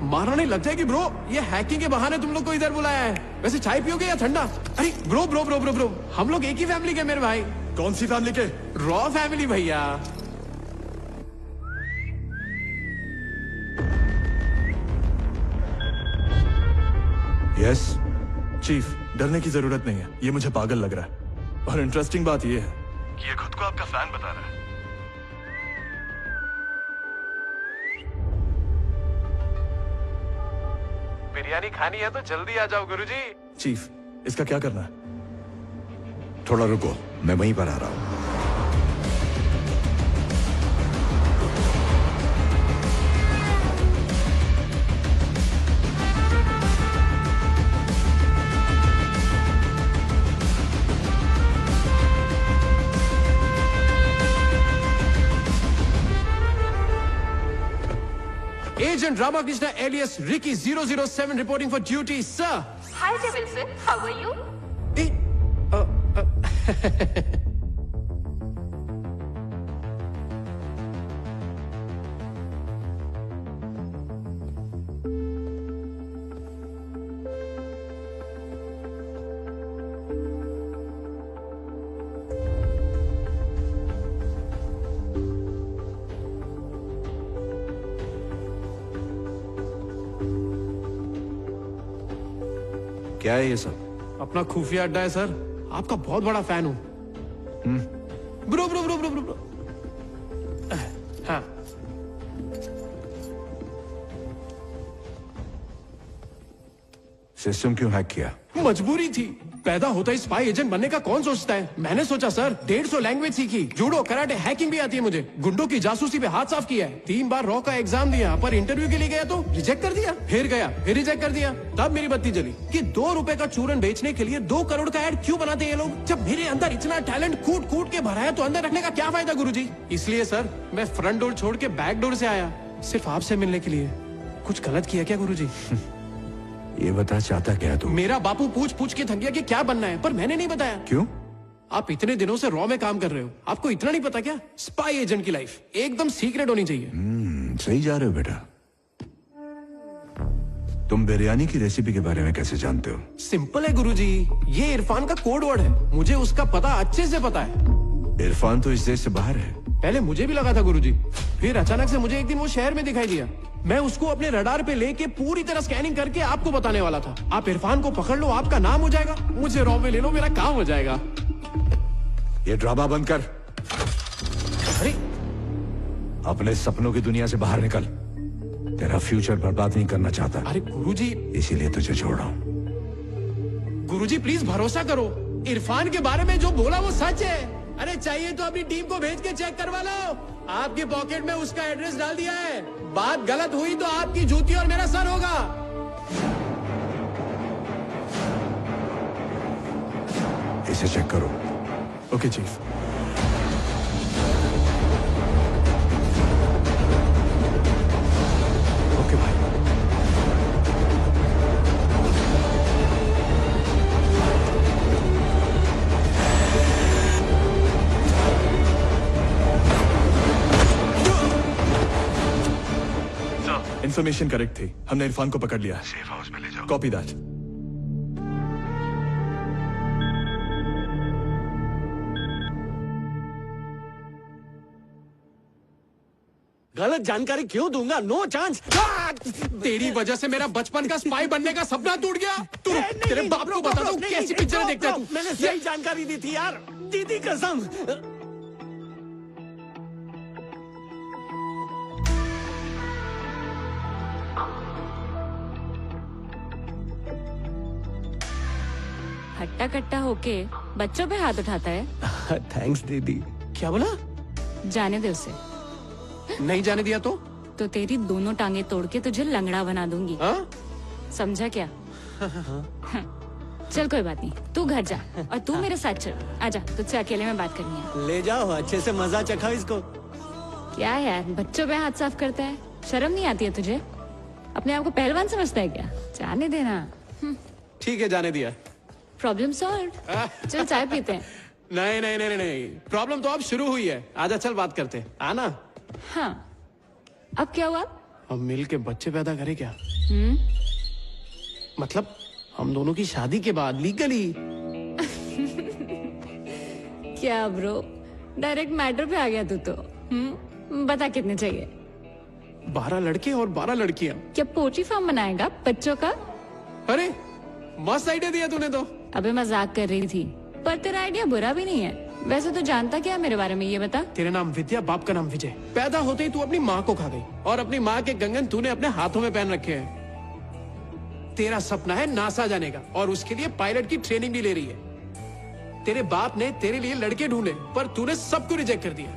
मारना नहीं लग जाएगी ब्रो, ये हैकिंग के बहाने तुम लोग को इधर बुलाया है। वैसे चाय पियोगे या ठंडा? अरे bro bro bro bro bro, हम लोग एक ही फैमिली के मेरे भाई।
कौन सी फैमिली के?
रॉ फैमिली भैया।
यस चीफ, डरने की जरूरत नहीं है, ये मुझे पागल लग रहा है। और इंटरेस्टिंग बात ये है कि ये खुद को आपका फैन बता रहा है।
बिरयानी खानी है तो जल्दी आ जाओ गुरुजी।
चीफ, इसका क्या करना है?
थोड़ा रुको, मैं वहीं पर आ रहा हूं।
Agent Ramakrishna alias Ricky 007 reporting for duty, sir.
Hi, Wilson. How are you?
क्या है ये सब?
अपना खुफिया अड्डा है सर, आपका बहुत बड़ा फैन हूं। Bro bro bro bro bro bro. हाँ,
सिस्टम क्यों हैक किया?
मजबूरी थी। पैदा होता ही स्पाई एजेंट बनने का कौन सोचता है। मैंने सोचा सर, 150 लैंग्वेज सीखी, जूडो, कराटे, हैकिंग भी आती है मुझे। गुंडों की जासूसी पे हाथ साफ किया है। 3 बार रॉ का एग्जाम दिया, पर इंटरव्यू के लिए गया तो रिजेक्ट कर दिया। फिर गया, फिर रिजेक्ट कर दिया। तब मेरी बत्ती जली कि 2 रुपए का चूरन बेचने के लिए 2 करोड़ का एड क्यों बनाते हैं ये लोग। जब मेरे अंदर इतना टैलेंट कूट कूट के भरा है तो अंदर रखने का क्या फायदा गुरुजी। इसलिए सर, मैं फ्रंट डोर छोड़ के बैक डोर से आया, सिर्फ आपसे मिलने के लिए। कुछ गलत किया क्या गुरुजी?
ये बता, चाहता क्या तू?
मेरा बापू पूछ पूछ के थक गया कि क्या बनना है, पर मैंने नहीं बताया।
क्यों?
आप इतने दिनों से रॉ में काम कर रहे हो, आपको इतना नहीं पता क्या? स्पाई एजेंट की लाइफ एकदम सीक्रेट होनी चाहिए।
सही जा रहे हो बेटा। तुम बिरयानी की रेसिपी के बारे में कैसे जानते हो?
सिंपल है गुरुजी, ये इरफान का कोड वर्ड है। मुझे उसका पता अच्छे से पता है।
इरफान तो इस देश से बाहर है।
पहले मुझे भी लगा था गुरुजी, फिर अचानक से मुझे एक दिन वो शहर में दिखाई दिया। मैं उसको अपने रडार पे लेके पूरी तरह स्कैनिंग करके आपको बताने वाला था। आप इरफान को पकड़ लो, आपका नाम हो जाएगा। मुझे रॉ में ले लो, मेरा काम हो जाएगा।
ये ड्रामा बंद कर।
अरे,
अपने सपनों की दुनिया से बाहर निकल। तेरा फ्यूचर बर्बाद नहीं करना चाहता।
अरे गुरुजी,
इसीलिए तुझे छोड़ रहा हूं।
गुरुजी प्लीज भरोसा करो, इरफान के बारे में जो बोला वो सच है। अरे चाहिए तो अपनी टीम को भेज के चेक करवा लो। आपके पॉकेट में उसका एड्रेस डाल दिया है। बात गलत हुई तो आपकी जूती और मेरा सर होगा।
इसे चेक करो।
Okay chief.
ओके भाई।
इंफॉर्मेशन करेक्ट थी, हमने इरफान को पकड़ लिया। सेफ हाउस में ले जाओ। Copy that.
गलत जानकारी क्यों दूंगा? No chance.
तेरी वजह से मेरा बचपन का स्पाई बनने का सपना टूट गया। तू तेरे बाप को बता दो कैसी पिक्चर देखता है तू।
मैंने सही जानकारी दी थी यार, दीदी कसम।
हट्टा कट्टा होके बच्चों पे हाथ उठाता है।
थैंक्स दीदी।
क्या बोला?
जाने दे उसे।
नहीं जाने दिया तो
तेरी दोनों टांगे तोड़ के तुझे लंगड़ा बना दूंगी। समझा क्या? चल कोई बात नहीं, तू घर जा और तू मेरे साथ चल। आजा, तुझसे अकेले में बात करनी है।
ले जाओ, अच्छे से मजा चखाओ इसको।
क्या यार, बच्चों पे हाथ साफ करता है, शर्म नहीं आती है तुझे? अपने आप को पहलवान समझता है क्या? जाने देना।
ठीक है, जाने दिया।
Problem solve. चल चाय पीते हैं।
नहीं नहीं नहीं नहीं, प्रॉब्लम तो अब शुरू हुई है। आजा चल बात करते हैं, आना।
हाँ, अब क्या हुआ?
हम मिल के बच्चे पैदा करें क्या? मतलब हम दोनों की शादी के बाद लीगली।
क्या ब्रो, डायरेक्ट मैटर पे आ गया तू तो। बता कितने चाहिए?
12 लड़के और 12 लड़कियां।
क्या पोल्ट्री फार्म बनाएगा बच्चों का?
अरे मस्त आइडिया दिया तूने तो।
अबे मजाक कर रही थी, पर तेरा आइडिया बुरा भी नहीं है। वैसे तो जानता क्या मेरे बारे में, ये बता।
तेरा नाम विद्या, बाप का नाम विजय। पैदा होते ही तू अपनी माँ को खा गई और अपनी माँ के कंगन तूने अपने हाथों में पहन रखे हैं। तेरा सपना है नासा जाने का और उसके लिए पायलट की ट्रेनिंग भी ले रही है। तेरे बाप ने तेरे लिए लड़के ढूंढे पर तूने सबको रिजेक्ट कर दिया।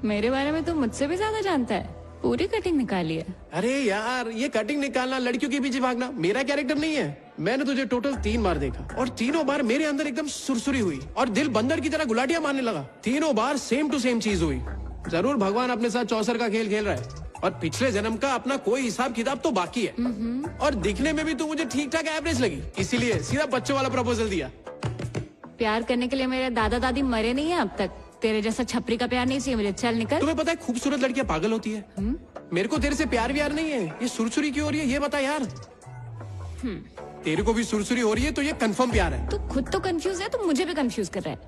मेरे बारे में तो मुझसे भी ज्यादा जानता है। पूरी कटिंग निकाली है।
अरे यार, ये कटिंग निकालना, लड़कियों के पीछे भागना मेरा कैरेक्टर नहीं है। मैंने तुझे टोटल 3 बार देखा और तीनों बार मेरे अंदर एकदम सुरसुरी हुई और दिल बंदर की तरह गुलाटियां मारने लगा। तीनों बार सेम टू सेम चीज हुई। जरूर भगवान अपने साथ चौसर का खेल खेल रहा है और पिछले जन्म का अपना कोई हिसाब किताब तो बाकी है। और दिखने में भी तू मुझे ठीक ठाक एवरेज लगी, इसीलिए सीधा बच्चों वाला प्रपोजल दिया।
प्यार करने के लिए मेरे दादा दादी मरे नहीं है अब तक। तेरे जैसा छपरी का प्यार नहीं चाहिए मुझे। चल निकल।
तुम्हें पता है खूबसूरत लड़कियां पागल होती है। मेरे को तेरे से प्यार व्यार नहीं है। ये सुरसुरी क्यों हो रही है ये बता यार। तेरे को भी सुरसुरी हो रही है तो ये कंफर्म प्यार है।
तू खुद तो कंफ्यूज है, तो मुझे भी कंफ्यूज कर रहा है।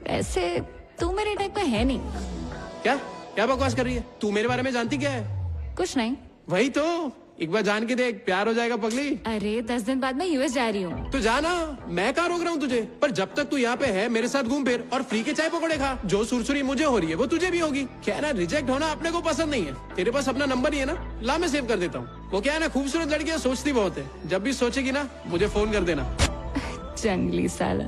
वैसे तू मेरे टाइप का है नहीं।
क्या क्या बकवास कर रही है तू? मेरे बारे में जानती क्या है?
कुछ नहीं।
वही तो, एक बार जान के देख, प्यार हो जाएगा पगली।
अरे 10 दिन बाद मैं यूएस जा रही हूँ।
तो जाना, मैं कहाँ रोक रहा हूँ तुझे। पर जब तक तू यहाँ पे है मेरे साथ घूम फिर और फ्री के चाय पकौड़े खा। जो सुरसुरी मुझे हो रही है वो तुझे भी होगी। क्या है ना, रिजेक्ट होना अपने को पसंद नहीं है। तेरे पास अपना नंबर ही है ना, ला मैं सेव कर देता हूँ। वो क्या है ना, खूबसूरत लड़कियां सोचती बहुत है। जब भी सोचेगी ना मुझे फोन कर देना।
जंगली साला।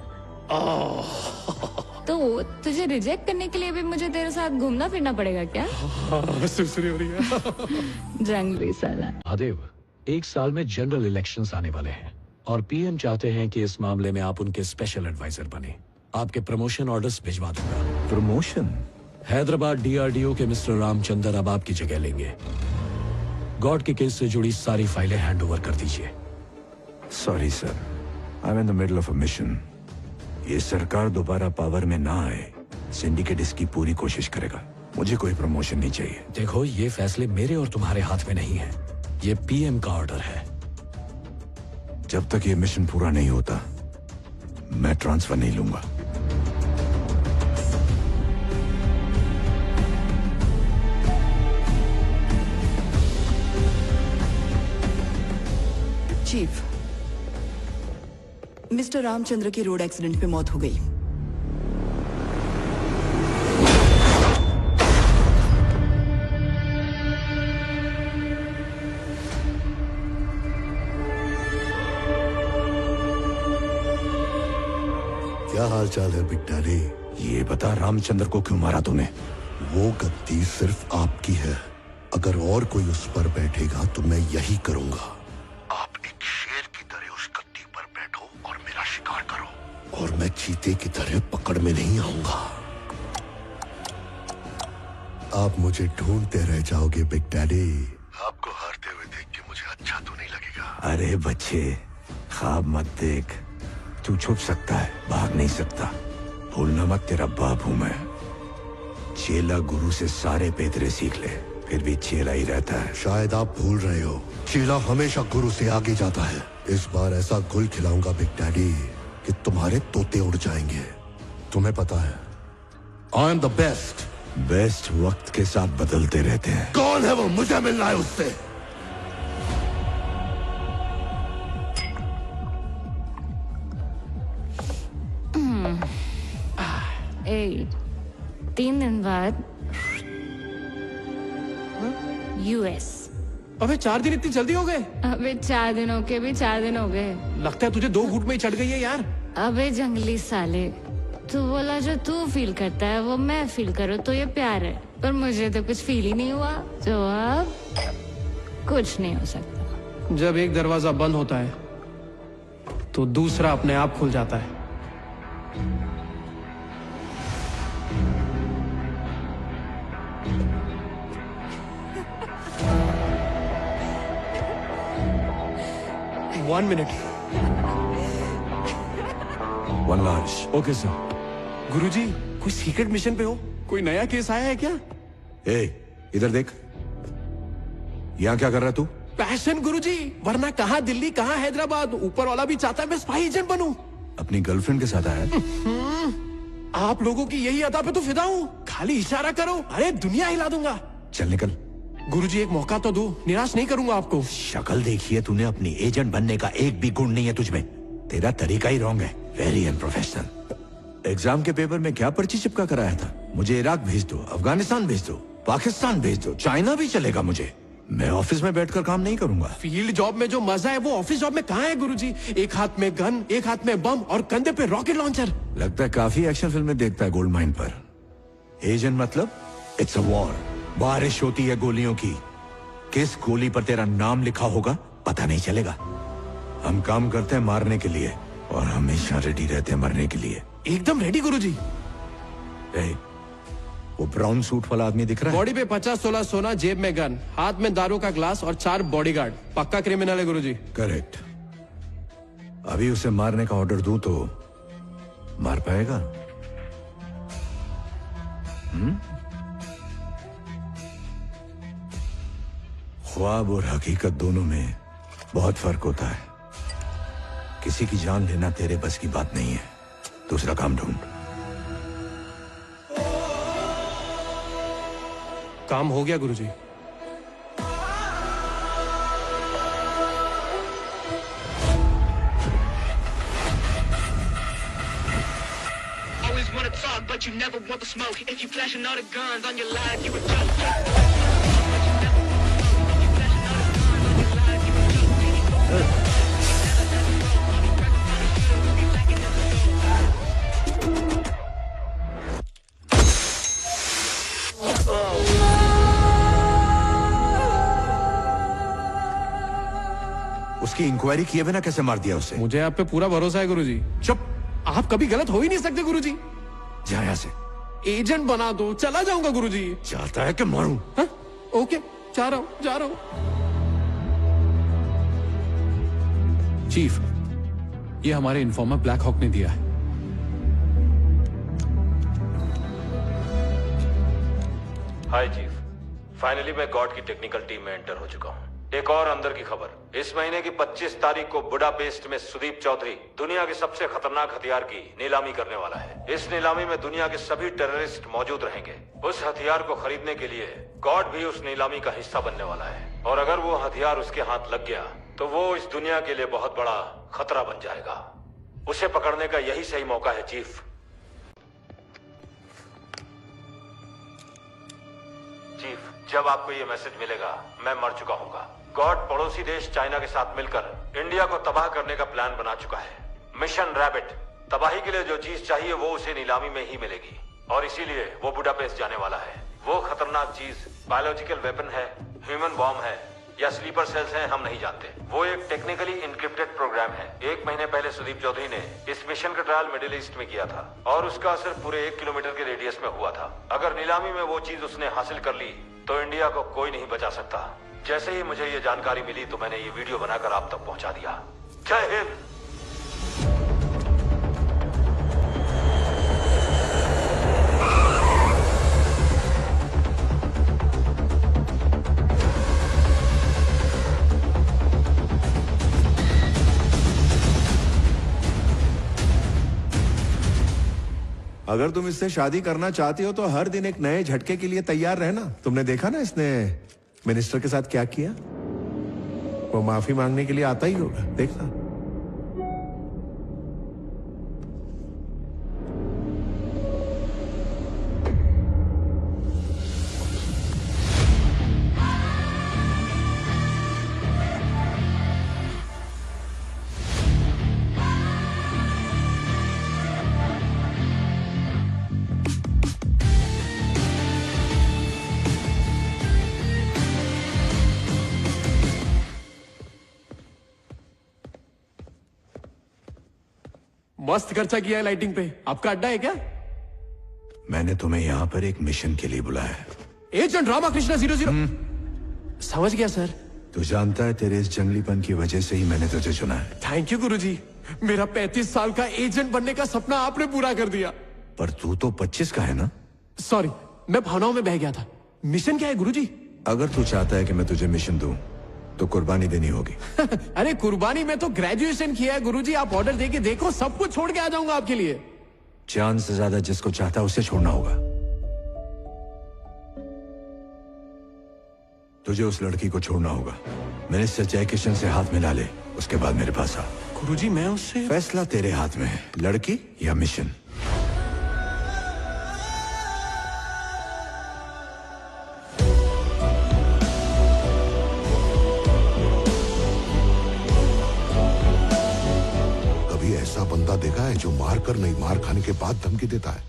तो तुझे रिजेक्ट करने के लिए भी मुझे तेरे साथ घूमना फिरना पड़ेगा क्या?
सुरसुरी हो रही है।
जंगली साला।
महादेव, 1 साल में जनरल इलेक्शंस आने वाले हैं और पीएम चाहते हैं कि इस मामले में आप उनके स्पेशल एडवाइजर बने। आपके प्रमोशन ऑर्डर्स भिजवा दूंगा।
प्रमोशन?
हैदराबाद डीआरडीओ के मिस्टर रामचंद्र अब आपकी जगह लेंगे। गॉड के केस से जुड़ी सारी फाइलें हैंड ओवर कर दीजिए।
Sorry sir, I am in the middle of a mission. ये सरकार दोबारा पावर में ना आए, सिंडिकेट इसकी पूरी कोशिश करेगा। मुझे कोई प्रमोशन नहीं चाहिए।
देखो, ये फैसले मेरे और तुम्हारे हाथ में नहीं है। ये पीएम का ऑर्डर है।
जब तक ये मिशन पूरा नहीं होता मैं ट्रांसफर नहीं लूंगा।
चीफ, मिस्टर रामचंद्र की रोड एक्सीडेंट में मौत हो गई।
क्या हाल चाल है बिग डैडी?
ये बता, रामचंद्र को क्यों मारा तूने?
वो गद्दी सिर्फ आपकी है। अगर और कोई उस पर बैठेगा तो मैं यही करूंगा। आप एक शेर की तरह उस गद्दी पर बैठो और मेरा शिकार करो, और मैं चीते की तरह पकड़ में नहीं आऊंगा। आप मुझे ढूंढते रह जाओगे बिग डैडी। आपको हारते हुए देख के मुझे अच्छा तो नहीं लगेगा।
अरे बच्चे, ख्वाब मत देख। तू छुप सकता है, भाग नहीं सकता। भूलना मत, तेरा बाप हूं मैं। चेला गुरु से सारे पेतरे सीख ले, फिर भी चेला ही रहता है।
शायद आप भूल रहे हो, चेला हमेशा गुरु से आगे जाता है। इस बार ऐसा गुल खिलाऊंगा बिग डैडी कि तुम्हारे तोते उड़ जाएंगे। तुम्हें पता है, आई एम द बेस्ट।
बेस्ट वक्त के साथ बदलते रहते हैं।
कौन है वो? मुझे मिलना है उससे।
ए, 3 दिन बाद यूएस।
अबे 4 दिन इतनी जल्दी हो गए?
अबे 4 दिनों के भी 4 दिन हो गए।
लगता है तुझे 2 घूंट में ही चढ़ गई है यार।
अबे जंगली साले, तू बोला जो तू फील करता है वो मैं फील करूँ तो ये प्यार है, पर मुझे तो कुछ फील ही नहीं हुआ, तो अब कुछ नहीं हो सकता।
जब एक दरवाजा बंद होता है तो दूसरा अपने आप खुल जाता है। One minute.
One large.
Okay sir.
Guruji, कोई सीक्रेट मिशन पे हो? कोई नया केस आया है क्या?
इधर देख, यहाँ क्या कर रहा तू?
पैशन गुरुजी, वरना कहाँ दिल्ली कहाँ हैदराबाद, ऊपर वाला भी चाहता है मैं स्पाई एजेंट बनूं।
अपनी गर्लफ्रेंड के साथ आया?
आप लोगों की यही अदा पे तो फिदा हूँ। खाली इशारा करो, अरे दुनिया हिला दूंगा।
चल निकल।
गुरुजी एक मौका तो दो, निराश नहीं करूंगा आपको।
शक्ल देखिए तूने, अपनी एजेंट बनने का एक भी गुण नहीं है तुझमें। तेरा तरीका ही रॉन्ग है, वेरी अनप्रोफेशनल। एग्जाम के पेपर में क्या पर्ची चिपका कर आया था? मुझे इराक भेज दो, अफगानिस्तान भेज दो, पाकिस्तान भेज दो, चाइना भी चलेगा मुझे। मैं ऑफिस में बैठकर काम नहीं करूंगा।
फील्ड जॉब में जो मजा है वो ऑफिस जॉब में कहाँ है गुरुजी? एक हाथ में गन, एक हाथ में बम और कंधे पे रॉकेट लॉन्चर।
लगता है काफी एक्शन फिल्में देखता है गोल्ड माइन पर। एजेंट मतलब इट्स अ वॉर। बारिश होती है गोलियों की, किस गोली पर तेरा नाम लिखा होगा पता नहीं चलेगा। हम काम करते हैं मारने के लिए और हमेशा रेडी रहते हैं मरने के लिए।
एकदम रेडी गुरुजी।
वो ब्राउन सूट वाला आदमी दिख रहा है?
बॉडी पे 50-16 सोना, जेब में गन, हाथ में दारू का ग्लास और 4 बॉडीगार्ड। पक्का क्रिमिनल है गुरुजी।
करेक्ट। अभी उसे मारने का ऑर्डर दूं तो मार पाएगा? ख्वाब और हकीकत दोनों में बहुत फर्क होता है। किसी की जान लेना तेरे बस की बात नहीं है। दूसरा काम ढूंढ।
काम हो गया गुरुजी।
Always wanna talk, but you never want the smoke. If you flashing all the guns on your life, you a joke.
उसकी इंक्वायरी किए बिना कैसे मार दिया उसे?
मुझे आप पे पूरा भरोसा है गुरुजी।
चुप।
आप कभी गलत हो ही नहीं सकते गुरुजी।
जा यहाँ से।
एजेंट बना दो, चला जाऊंगा गुरुजी।
चाहता है कि मारूं?
हाँ? ओके, जा रहा हूं।
चीफ, ये हमारे इन्फॉर्मर ब्लैक हॉक ने दिया है।
हाय चीफ, फाइनली मैं गॉड की टेक्निकल टीम में एंटर हो चुका हूँ। एक और अंदर की खबर, इस महीने की 25 तारीख को बुडापेस्ट में सुदीप चौधरी दुनिया के सबसे खतरनाक हथियार की नीलामी करने वाला है। इस नीलामी में दुनिया के सभी टेररिस्ट मौजूद रहेंगे। उस हथियार को खरीदने के लिए गॉड भी उस नीलामी का हिस्सा बनने वाला है, और अगर वो हथियार उसके हाथ लग गया तो वो इस दुनिया के लिए बहुत बड़ा खतरा बन जाएगा। उसे पकड़ने का यही सही मौका है चीफ। चीफ, जब आपको ये मैसेज मिलेगा मैं मर चुका हूँगा। गॉड पड़ोसी देश चाइना के साथ मिलकर इंडिया को तबाह करने का प्लान बना चुका है। Mission rabbit. तबाही के लिए जो चीज चाहिए वो उसे नीलामी में ही मिलेगी, और इसीलिए वो बुडापेस्ट जाने वाला है। वो खतरनाक चीज बायोलॉजिकल वेपन है, ह्यूमन बॉम्ब है या स्लीपर सेल्स हैं, हम नहीं जानते। वो एक टेक्निकली इनक्रिप्टेड प्रोग्राम है। 1 महीने पहले सुदीप चौधरी ने इस मिशन का ट्रायल मिडिल ईस्ट में किया था, और उसका असर पूरे 1 किलोमीटर के रेडियस में हुआ था। अगर नीलामी में वो चीज उसने हासिल कर ली तो इंडिया को कोई नहीं बचा सकता। जैसे ही मुझे ये जानकारी मिली तो मैंने ये वीडियो बनाकर आप तक पहुंचा दिया। जय हिंद।
अगर तुम इससे शादी करना चाहती हो तो हर दिन एक नए झटके के लिए तैयार रहना। तुमने देखा ना इसने मिनिस्टर के साथ क्या किया? वो माफी मांगने के लिए आता ही होगा, देखना।
मस्त खर्चा किया है लाइटिंग पे। आपका अड्डा है क्या?
मैंने तुम्हें यहाँ पर एक मिशन के लिए बुलाया है।
एजेंट रामाकृष्ण 00। समझ गया सर।
तू जानता है तेरे इस जंगलीपन की वजह से ही मैंने तुझे चुना है।
थैंक यू गुरुजी। मेरा 35 साल का एजेंट बनने का सपना आपने पूरा कर दिया।
पर तू तो 25 का है ना?
सॉरी, मैं भावनाओं में बह गया था। मिशन क्या है गुरुजी?
अगर तू चाहता है कि मैं तुझे मिशन दूं, तो कुर्बानी देनी होगी।
अरे कुर्बानी में तो ग्रेजुएशन किया है गुरुजी। आप ऑर्डर देके देखो, सब कुछ छोड़ के आ जाऊंगा आपके लिए।
जान से ज्यादा जिसको चाहता है उसे छोड़ना होगा। तुझे उस लड़की को छोड़ना होगा। मिनिस्टर जयकिशन से हाथ मिला ले, उसके बाद मेरे पास आ।
गुरुजी मैं उससे...
फैसला तेरे हाथ में है, लड़की या मिशन।
कभी ऐसा बंदा देखा है जो मार कर नहीं, मार खाने के बाद धमकी देता है?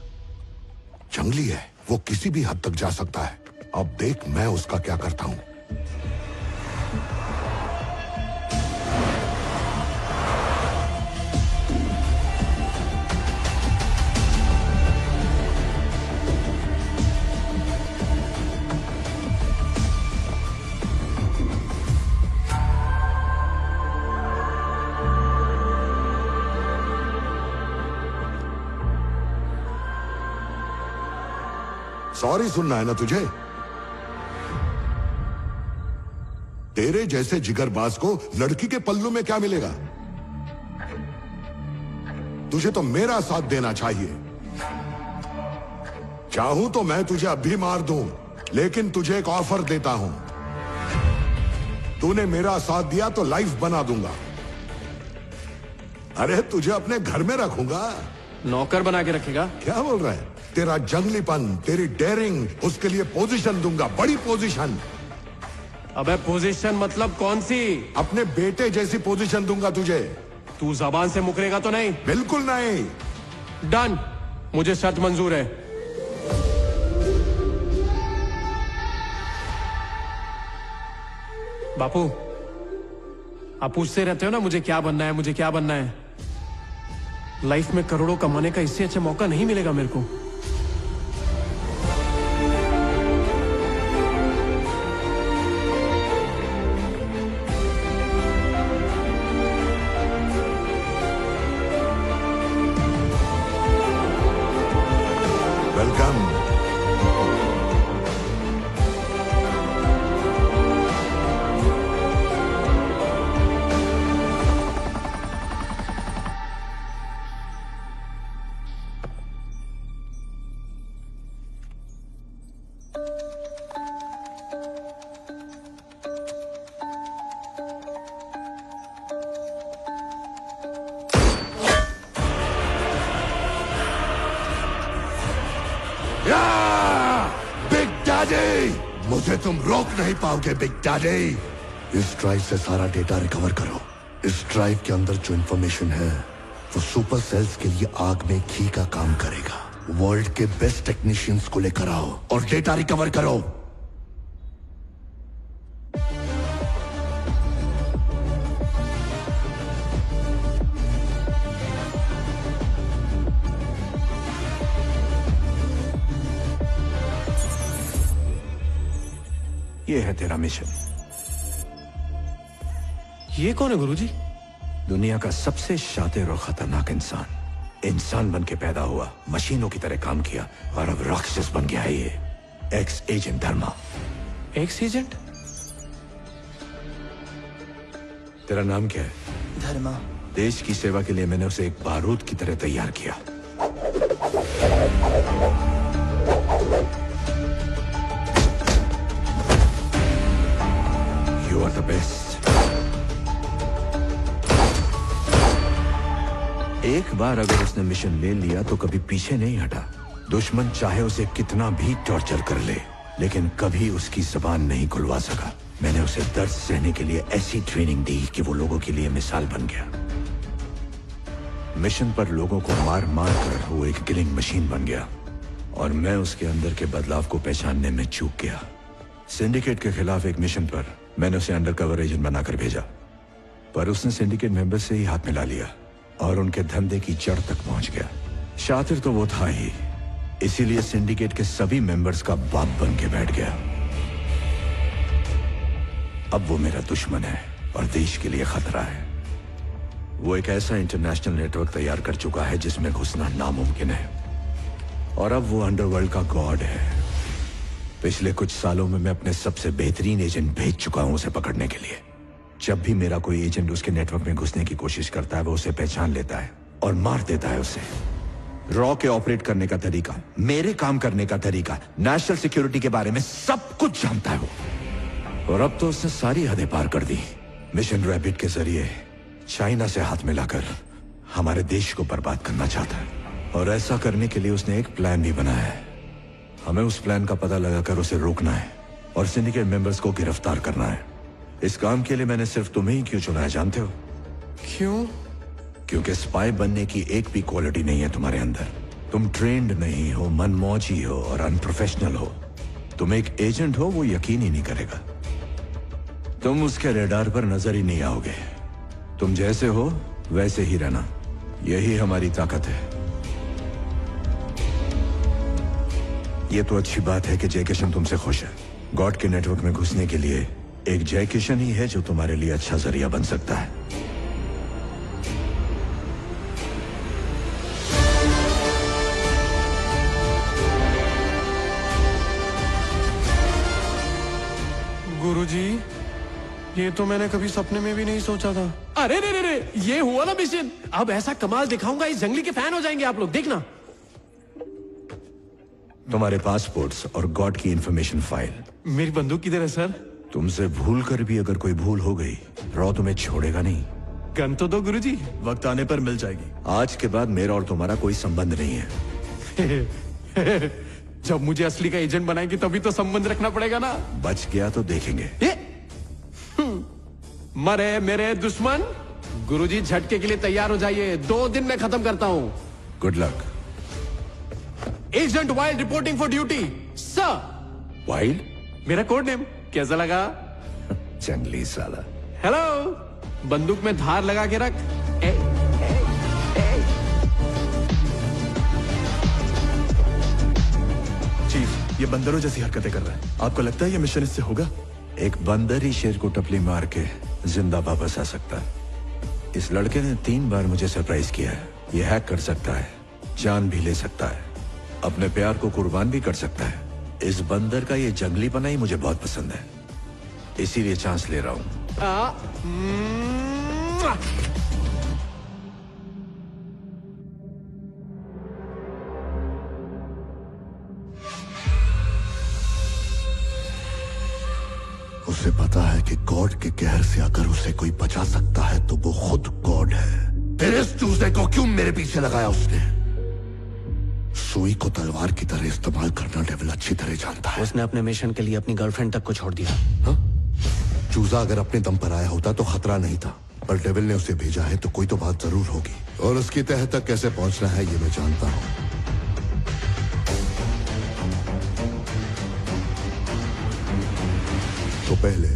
जंगली है, वो किसी भी हद तक जा सकता है। अब देख मैं उसका क्या करता हूं। सॉरी सुनना है ना तुझे? तेरे जैसे जिगरबाज को लड़की के पल्लू में क्या मिलेगा? तुझे तो मेरा साथ देना चाहिए। चाहूं तो मैं तुझे अभी मार दूं, लेकिन तुझे एक ऑफर देता हूं। तूने मेरा साथ दिया तो लाइफ बना दूंगा। अरे तुझे अपने घर में रखूंगा।
नौकर बना के रखेगा?
क्या बोल रहा है? तेरा जंगलीपन, तेरी डेयरिंग, उसके लिए पोजीशन दूंगा, बड़ी पोजीशन।
अबे पोजीशन मतलब कौन सी?
अपने बेटे जैसी पोजीशन दूंगा तुझे।
तू जबान से मुकरेगा तो नहीं?
बिल्कुल नहीं।
डन, मुझे शर्त मंजूर है। बापू, आप पूछते रहते हो ना मुझे क्या बनना है, मुझे क्या बनना है। लाइफ में करोड़ों कमाने का इससे अच्छा मौका नहीं मिलेगा मेरे को।
वेलकम। मुझे तुम रोक नहीं पाओगे बिग डैडी। इस ड्राइव से सारा डेटा रिकवर करो। इस ड्राइव के अंदर जो इंफॉर्मेशन है वो सुपर सेल्स के लिए आग में घी का काम करेगा। वर्ल्ड के बेस्ट टेक्नीशियंस को लेकर आओ और डेटा रिकवर करो।
ये है तेरा मिशन।
ये कौन है गुरुजी?
दुनिया का सबसे शातिर और खतरनाक इंसान बन के पैदा हुआ, मशीनों की तरह काम किया और अब राक्षस बन गया है ये। Ex agent Dharma.
Ex agent?
तेरा नाम क्या है?
धर्मा।
देश की सेवा के लिए मैंने उसे एक बारूद की तरह तैयार किया। You are the best. एक बार अगर उसने मिशन ले लिया तो कभी पीछे नहीं हटा। दुश्मन चाहे उसे कितना भी टॉर्चर कर ले, लेकिन कभी उसकी जुबान नहीं खुलवा सका। मैंने उसे दर्द सहने के लिए ऐसी ट्रेनिंग दी कि वो लोगों के लिए मिसाल बन गया। मिशन पर लोगों को मार मार कर वो एक किलिंग मशीन बन गया और मैं उसके अंदर के बदलाव को पहचानने में चूक गया। सिंडिकेट के खिलाफ एक मिशन पर मैंने उसे अंडरकवर एजेंट बनाकर भेजा, पर उसने सिंडिकेट मेंबर्स से ही हाथ मिला लिया और उनके धंधे की जड़ तक पहुंच गया। शातिर तो वो था ही, इसीलिए सिंडिकेट के सभी मेंबर्स का बाप बन के बैठ गया। अब वो मेरा दुश्मन है और देश के लिए खतरा है। वो एक ऐसा इंटरनेशनल नेटवर्क तैयार कर चुका है जिसमें घुसना नामुमकिन है, और अब वो अंडरवर्ल्ड का गॉड है। पिछले कुछ सालों में मैं अपने सबसे बेहतरीन एजेंट भेज चुका हूं उसे पकड़ने के लिए। जब भी मेरा कोई एजेंट उसके नेटवर्क में घुसने की कोशिश करता है, वो उसे पहचान लेता है और मार देता है उसे। रॉ के ऑपरेट करने का तरीका, मेरे काम करने का तरीका, नेशनल सिक्योरिटी के बारे में सब कुछ जानता है वो। और अब तो उसने सारी हदें पार कर दी। मिशन रैबिट के जरिए चाइना से हाथ मिलाकर हमारे देश को बर्बाद करना चाहता है, और ऐसा करने के लिए उसने एक प्लान भी बनाया है। हमें उस प्लान का पता लगाकर उसे रोकना है और सिंडिकेट मेंबर्स को गिरफ्तार करना है। इस काम के लिए मैंने सिर्फ तुम्हें ही क्यों चुना है जानते हो?
क्यों?
क्योंकि स्पाई बनने की एक भी क्वालिटी नहीं है तुम्हारे अंदर। तुम ट्रेंड नहीं हो, मनमौजी हो और अनप्रोफेशनल हो। तुम एक एजेंट हो, वो यकीन ही नहीं करेगा। तुम उसके रेडार पर नजर ही नहीं आओगे। तुम जैसे हो वैसे ही रहना, यही हमारी ताकत है। ये तो अच्छी बात है कि जय किशन तुमसे खुश है। गॉड के नेटवर्क में घुसने के लिए एक जय किशन ही है जो तुम्हारे लिए अच्छा जरिया बन सकता है।
गुरुजी, ये तो मैंने कभी सपने में भी नहीं सोचा था। अरे रे रे रे, ये हुआ ना मिशन। अब ऐसा कमाल दिखाऊंगा, इस जंगली के फैन हो जाएंगे आप लोग, देखना।
तुम्हारे पासपोर्ट्स और गॉड की इंफॉर्मेशन फाइल।
मेरी बंदूक किधर है सर?
तुमसे भूल कर भी अगर कोई भूल हो गई, रॉ तुम्हें छोड़ेगा नहीं।
गन तो दो गुरुजी।
वक्त आने पर मिल जाएगी।
आज के बाद मेरा और तुम्हारा कोई संबंध नहीं है।
जब मुझे असली का एजेंट बनाएंगे तभी तो संबंध रखना पड़ेगा ना।
बच गया तो देखेंगे।
मरे मेरे दुश्मन। गुरुजी, झटके के लिए तैयार हो जाइए, 2 दिन में खत्म करता हूं।
Good luck.
Agent wild reporting for duty sir.
Wild?
मेरा कोड नेम। कैसा लगा?
जंगली साला।
हेलो, बंदूक में धार लगा के रख।
चीफ, ये बंदरों जैसी हरकतें कर रहा है। आपको लगता है ये मिशन इससे होगा?
एक बंदर ही शेर को टपली मार के जिंदा वापस आ सकता है। इस लड़के ने 3 बार मुझे सरप्राइज किया है। ये हैक कर सकता है, जान भी ले सकता है, अपने प्यार को कुर्बान भी कर सकता है। इस बंदर का ये जंगलीपना ही मुझे बहुत पसंद है, इसीलिए चांस ले रहा हूं।
उसे पता है कि गॉड के कहर से अगर उसे कोई बचा सकता है तो वो खुद गॉड है। फिर इस चूजे को क्यों मेरे पीछे लगाया उसने? सुई को तलवार की तरह इस्तेमाल करना डेविल अच्छी तरह जानता है।
उसने अपने मिशन के लिए अपनी गर्लफ्रेंड तक को छोड़ दिया।
हा? चूजा अगर अपने दम पर आया होता तो खतरा नहीं था, पर डेविल ने उसे भेजा है तो कोई तो बात जरूर होगी, और उसकी तह तक कैसे पहुंचना है ये मैं जानता हूं। तो पहले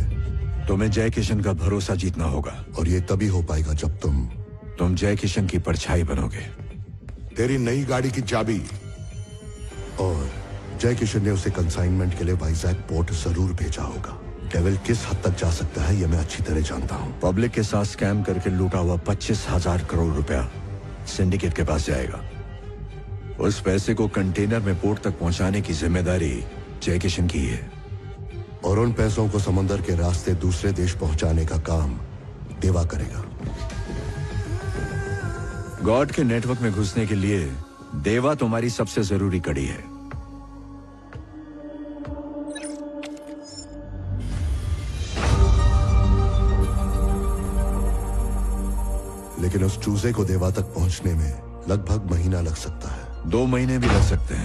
तुम्हें जय किशन का भरोसा जीतना होगा,
और ये तभी हो पाएगा जब तुम
जय किशन की परछाई बनोगे।
तेरी नई गाड़ी की चाबी, और जय किशन ने उसे कंसाइनमेंट के लिए वाइजैक पोर्ट जरूर भेजा होगा। डेविल किस हद तक जा सकता है ये मैं अच्छी तरह जानता हूं।
पब्लिक के साथ स्कैम करके लूटा हुआ 25,000 करोड़ रुपया सिंडिकेट के पास जाएगा। उस पैसे को कंटेनर में पोर्ट तक पहुंचाने की जिम्मेदारी जय किशन की है,
और उन पैसों को समंदर के रास्ते दूसरे देश पहुंचाने का काम देवा करेगा।
गॉड के नेटवर्क में घुसने के लिए देवा तुम्हारी सबसे जरूरी कड़ी है।
लेकिन उस चूजे को देवा तक पहुंचने में लगभग महीना लग सकता है।
2 महीने भी लग सकते हैं।